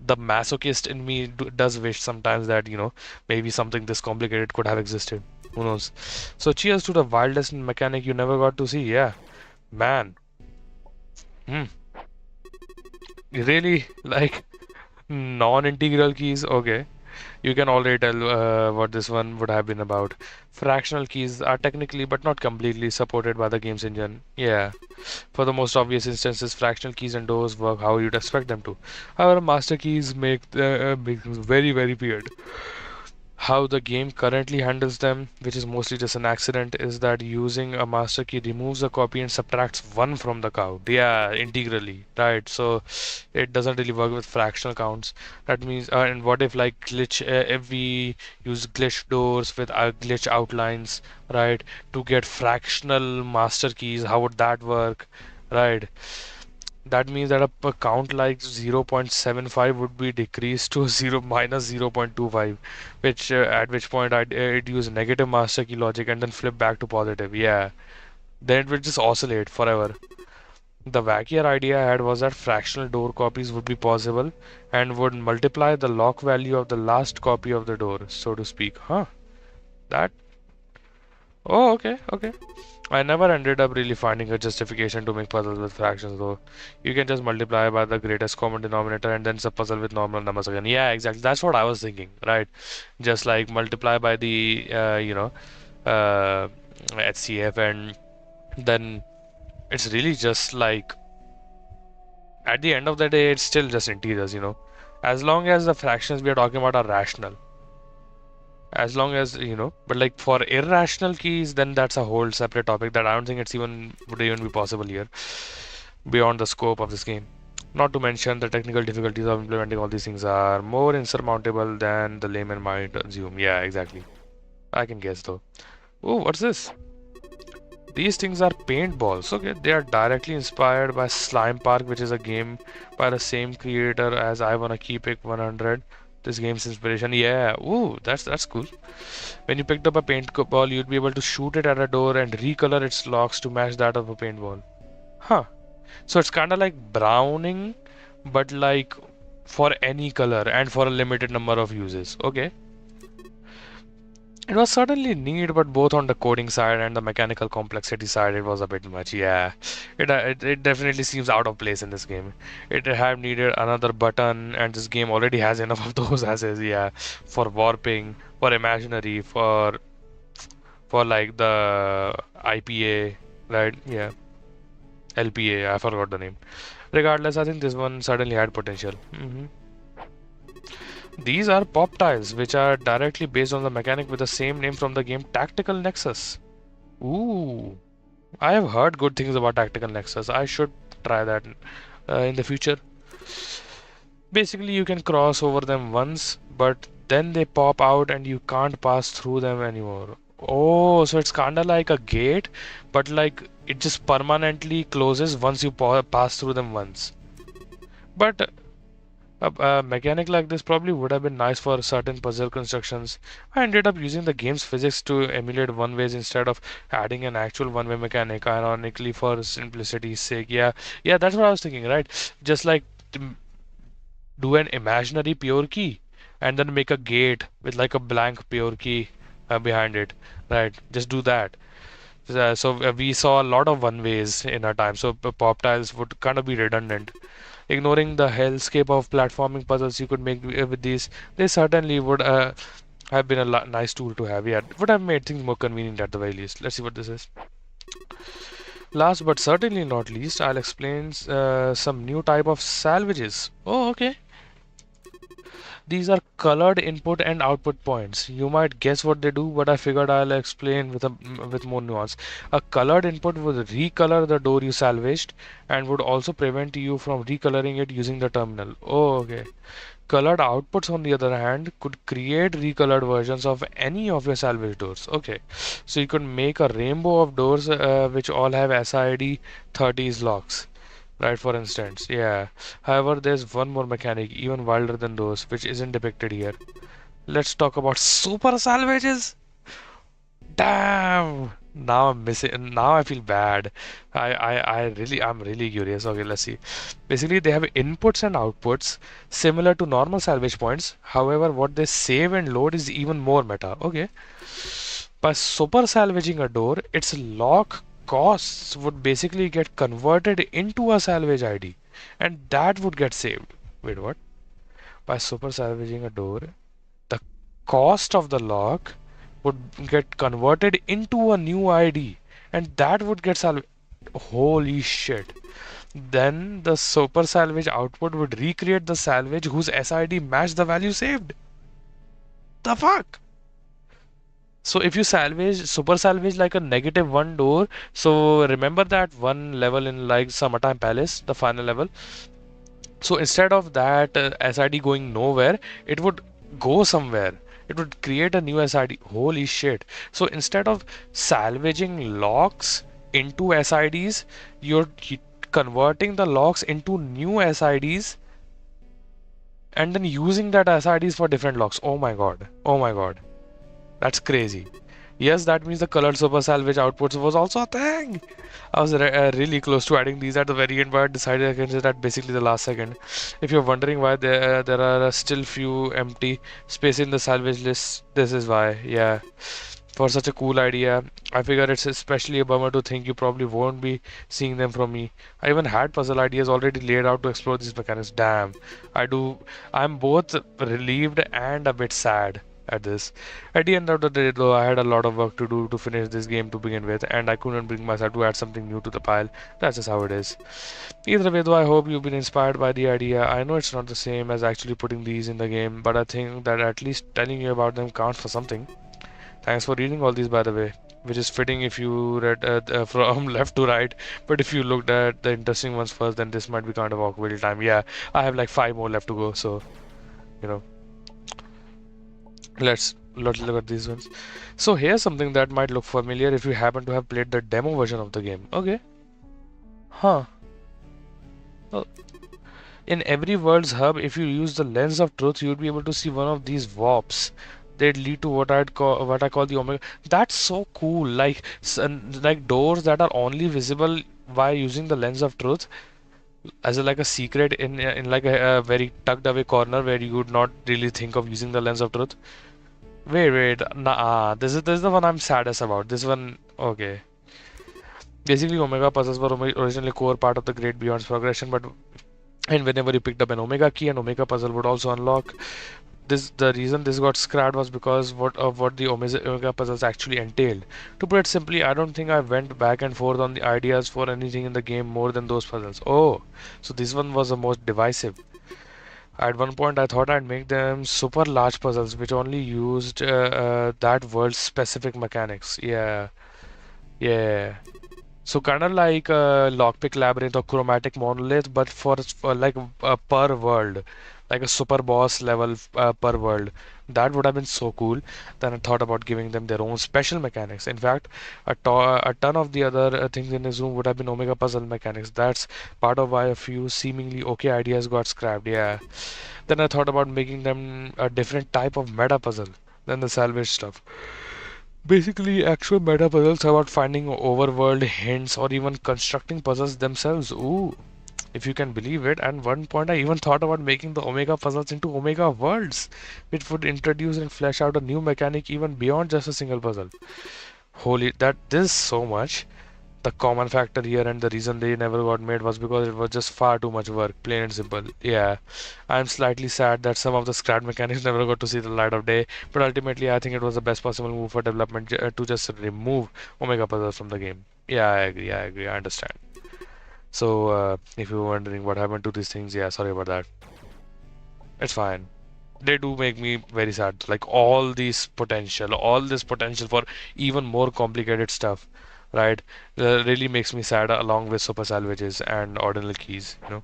the masochist in me does wish sometimes that maybe something this complicated could have existed. Who knows? So cheers to the wildest mechanic you never got to see. Yeah, man. Hmm. Really like non-integral keys. Okay. You can already tell what this one would have been about. Fractional keys are technically but not completely supported by the game's engine. Yeah, for the most obvious instances, fractional keys and doors work how you'd expect them to. However, master keys make things very, very weird. How the game currently handles them, which is mostly just an accident, is that using a master key removes a copy and subtracts one from the count. Yeah, integrally, right? So it doesn't really work with fractional counts. That means, and what if like if we use glitch doors with glitch outlines, right, to get fractional master keys? How would that work, right? That means that a count like 0.75 would be decreased to 0 minus 0.25, which at which point I'd use negative master key logic and then flip back to positive. Yeah, then it would just oscillate forever. The wackier idea I had was that fractional door copies would be possible and would multiply the lock value of the last copy of the door, so to speak. Huh? That? Oh, okay, okay. I never ended up really finding a justification to make puzzles with fractions though. You can just multiply by the greatest common denominator and then it's a puzzle with normal numbers again. Yeah, exactly. That's what I was thinking, right? Just like multiply by the, HCF and then it's really just like, at the end of the day, it's still just integers. As long as the fractions we are talking about are rational. As long as, but like for irrational keys, then that's a whole separate topic that I don't think would even be possible here, beyond the scope of this game. Not to mention the technical difficulties of implementing all these things are more insurmountable than the layman might assume. Yeah, exactly. I can guess though. Oh, what's this? These things are paintballs. Okay, they are directly inspired by Slime Park, which is a game by the same creator as I Wanna Keep It 100. This game's inspiration. Yeah. Ooh, that's cool. When you picked up a paintball, you'd be able to shoot it at a door and recolor its locks to match that of a paintball. Huh. So it's kind of like browning, but like for any color and for a limited number of uses. Okay. It was certainly neat, but both on the coding side and the mechanical complexity side, it was a bit much. Yeah, it definitely seems out of place in this game. It have needed another button, and this game already has enough of those as is. Yeah, for warping, for imaginary, for like the IPA, right? Yeah, LPA. I forgot the name. Regardless, I think this one certainly had potential. These are pop tiles, which are directly based on the mechanic with the same name from the game Tactical Nexus. Ooh, I have heard good things about Tactical Nexus. I should try that in the future. Basically, you can cross over them once, but then they pop out and you can't pass through them anymore. Oh, so it's kind of like a gate, but like it just permanently closes once you pass through them once. But a mechanic like this probably would have been nice for certain puzzle constructions. I ended up using the game's physics to emulate one-ways instead of adding an actual one-way mechanic, ironically for simplicity's sake. Yeah, yeah, that's what I was thinking, right? Just like do an imaginary pure key, and then make a gate with like a blank pure key behind it. Right, just do that. So we saw a lot of one ways in our time, so pop tiles would kind of be redundant. Ignoring the hellscape of platforming puzzles you could make with these, they certainly would have been a nice tool to have. Yeah, it would have made things more convenient at the very least. Let's see what this is. Last but certainly not least, I'll explain some new type of salvages. Oh, okay. These are colored input and output points. You might guess what they do, but I figured I'll explain with more nuance. A colored input would recolor the door you salvaged and would also prevent you from recoloring it using the terminal. Oh, okay. Colored outputs, on the other hand, could create recolored versions of any of your salvage doors. Okay, so you could make a rainbow of doors which all have SID 30s locks. Right, for instance, yeah. However, there's one more mechanic, even wilder than those, which isn't depicted here. Let's talk about super salvages. Damn! Now I'm missing. Now I feel bad. I'm really curious. Okay, let's see. Basically, they have inputs and outputs similar to normal salvage points. However, what they save and load is even more meta. Okay. By super salvaging a door, its lock costs would basically get converted into a salvage ID, and that would get saved. Wait, what? By super salvaging a door, the cost of the lock would get converted into a new ID, and that would get salvaged. Holy shit. Then the super salvage output would recreate the salvage whose SID matched the value saved. The fuck? So if you super salvage like a -1 door, so remember that one level in like Summertime Palace, the final level. So instead of that SID going nowhere, it would go somewhere. It would create a new SID. Holy shit. So instead of salvaging locks into SIDs, you're converting the locks into new SIDs and then using that SIDs for different locks. Oh my god. Oh my god. That's crazy. Yes, that means the colored super salvage outputs was also a thing. I was really close to adding these at the very end, but I decided against it at basically the last second. If you're wondering why there are still few empty space in the salvage list, this is why. Yeah, for such a cool idea, I figure it's especially a bummer to think you probably won't be seeing them from me. I even had puzzle ideas already laid out to explore these mechanics. Damn, I do. I'm both relieved and a bit sad at this. At the end of the day, though, I had a lot of work to do to finish this game to begin with, and I couldn't bring myself to add something new to the pile. That's just how it is. Either way, though, I hope you've been inspired by the idea. I know it's not the same as actually putting these in the game, but I think that at least telling you about them counts for something. Thanks for reading all these, by the way, which is fitting if you read from left to right. But if you looked at the interesting ones first, then this might be kind of awkward time. Yeah, I have like 5 more left to go, so you know. Let's look at these ones. So here's something that might look familiar if you happen to have played the demo version of the game. Okay. Huh. Well, in every world's hub, if you use the lens of truth, you'd be able to see one of these warps. They'd lead to what I call the Omega. That's so cool. Like doors that are only visible by using the lens of truth as like a secret in like a very tucked away corner where you would not really think of using the lens of truth. Wait, nah. This is the one I'm saddest about. This one, okay. Basically, Omega puzzles were originally core part of the Great Beyond's progression, but and whenever you picked up an Omega key, an Omega puzzle would also unlock. The reason this got scrapped was because what the Omega puzzles actually entailed. To put it simply, I don't think I went back and forth on the ideas for anything in the game more than those puzzles. Oh, so this one was the most divisive. At one point, I thought I'd make them super large puzzles which only used that world's specific mechanics. Yeah, yeah. So kind of like Lockpick Labyrinth or Chromatic Monolith, but for like per world, like a super boss level per world. That would have been so cool. Then I thought about giving them their own special mechanics. In fact, a ton of the other things in this room would have been Omega puzzle mechanics. That's part of why a few seemingly okay ideas got scrapped. Yeah. Then I thought about making them a different type of meta puzzle than the salvage stuff. Basically, actual meta puzzles about finding overworld hints or even constructing puzzles themselves. Ooh. if you can believe it. And one point I even thought about making the Omega puzzles into Omega worlds, which would introduce and flesh out a new mechanic even beyond just a single puzzle. Holy, that this so much. The common factor here and the reason they never got made was because it was just far too much work, plain and simple. Yeah, I'm slightly sad that some of the scrap mechanics never got to see the light of day, but ultimately I think it was the best possible move for development to just remove Omega puzzles from the game. Yeah, I understand. So, if you were wondering what happened to these things, yeah, sorry about that. It's fine. They do make me very sad. Like all this potential for even more complicated stuff, right? Really makes me sad along with super salvages and ordinal keys, you know.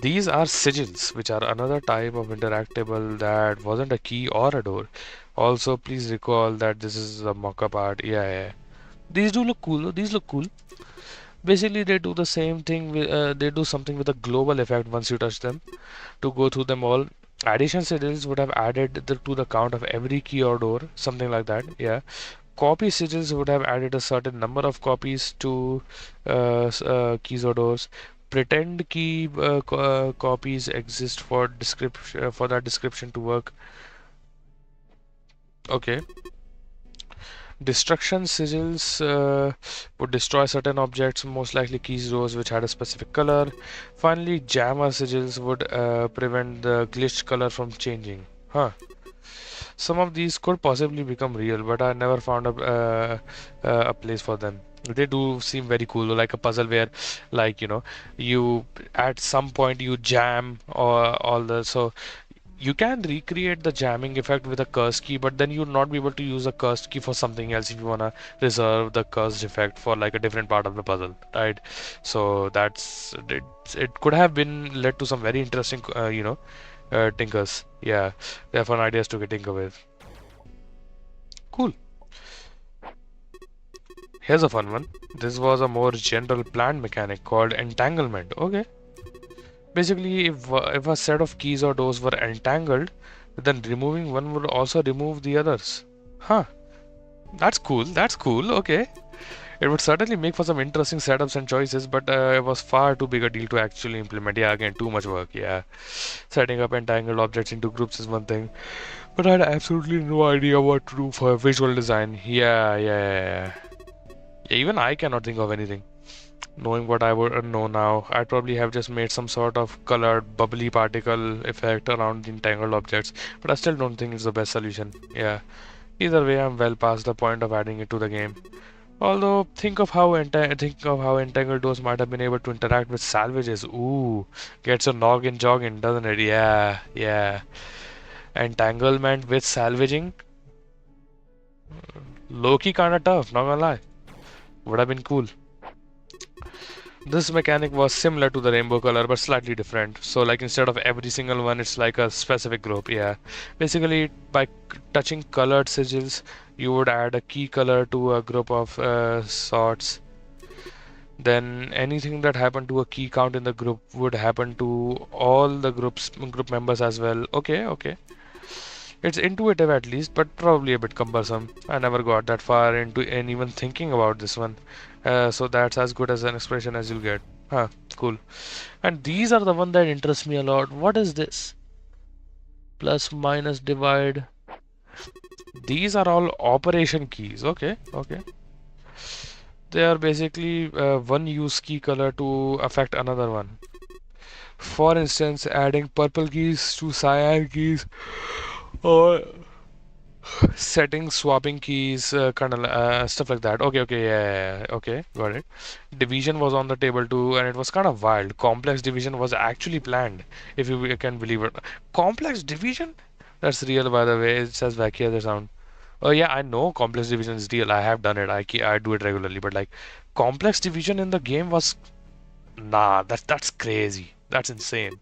These are sigils, which are another type of interactable that wasn't a key or a door. Also, please recall that this is a mock-up art. Yeah. These do look cool. These look cool. Basically, they do the same thing. They do something with a global effect once you touch them. To go through them all, addition sigils would have added to the count of every key or door, something like that. Yeah. Copy sigils would have added a certain number of copies to keys or doors. Pretend key copies exist for description for that description to work. Okay. Destruction sigils would destroy certain objects, most likely keys doors which had a specific color. Finally, jammer sigils would prevent the glitched color from changing. Huh. Some of these could possibly become real, but I never found a place for them. They do seem very cool, like a puzzle where, like you at some point you jam or all the so you can recreate the jamming effect with a cursed key, but then you'll not be able to use a cursed key for something else if you wanna reserve the cursed effect for like a different part of the puzzle, right? So it could have been led to some very interesting, tinkers. Yeah, they're fun ideas to get tinker with. Cool. Here's a fun one. This was a more general planned mechanic called entanglement. Okay. Basically, if a set of keys or doors were entangled, then removing one would also remove the others. Huh. That's cool. That's cool. Okay. It would certainly make for some interesting setups and choices, but it was far too big a deal to actually implement. Yeah, again, too much work. Yeah. Setting up entangled objects into groups is one thing, but I had absolutely no idea what to do for visual design. Yeah. Even I cannot think of anything. Knowing what I would know now, I'd probably have just made some sort of colored bubbly particle effect around the entangled objects, but I still don't think it's the best solution. Yeah. Either way, I'm well past the point of adding it to the game. Although, think of how entangled doors might have been able to interact with salvages. Ooh, gets your noggin jogging, doesn't it? Yeah. Entanglement with salvaging, low-key kinda tough, not gonna lie. Would have been cool. This mechanic was similar to the rainbow color but slightly different. So like instead of every single one, it's like a specific group. Yeah. Basically, by touching colored sigils, you would add a key color to a group of sorts. Then anything that happened to a key count in the group would happen to all the group members as well. Okay. It's intuitive at least, but probably a bit cumbersome. I never got that far into in even thinking about this one. So that's as good as an expression as you'll get. Huh, cool. And these are the one that interest me a lot. What is this? Plus, minus, divide. These are all operation keys. Okay. They are basically one use key color to affect another one. For instance, adding purple keys to cyan keys or setting swapping keys, kind of stuff like that. Okay, yeah, okay, got it. Division was on the table too, and it was kind of wild. Complex division was actually planned, if you can believe it. Complex division? That's real, by the way. It says back here the sound. Oh yeah, I know complex division is real. I have done it. I do it regularly, but like complex division in the game was nah. That's crazy. That's insane.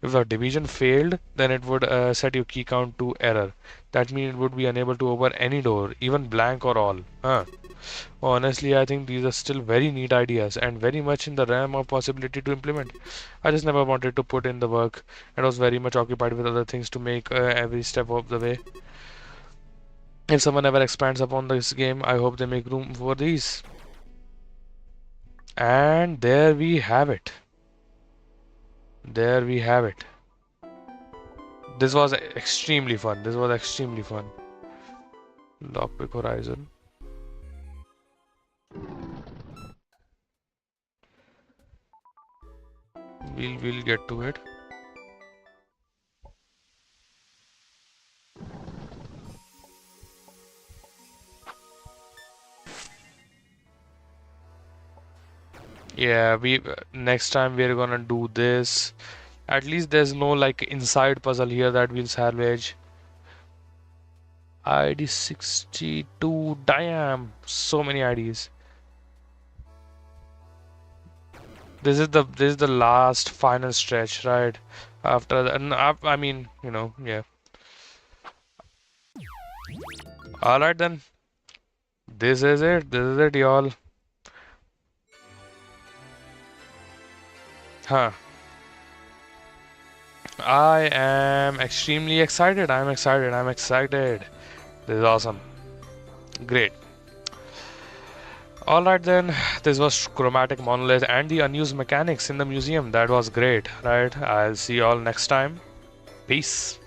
If the division failed, then it would set your key count to error. That means it would be unable to open any door, even blank or all. Huh. Honestly, I think these are still very neat ideas and very much in the realm of possibility to implement. I just never wanted to put in the work and was very much occupied with other things to make every step of the way. If someone ever expands upon this game, I hope they make room for these. And there we have it. There we have it. This was extremely fun. This was extremely fun. Lockpick Horizon. We'll get to it. Yeah, we next time we're gonna do this. At least there's no like inside puzzle here that we'll salvage. ID 62, damn, so many IDs. This is the last final stretch, right? After that, I mean, yeah. All right then, this is it. This is it, y'all. Huh. I am extremely excited. I'm excited. I'm excited. This is awesome. Great. Alright then, this was Chromatic Monolith and the unused mechanics in the museum. That was great, right? I'll see you all next time. Peace.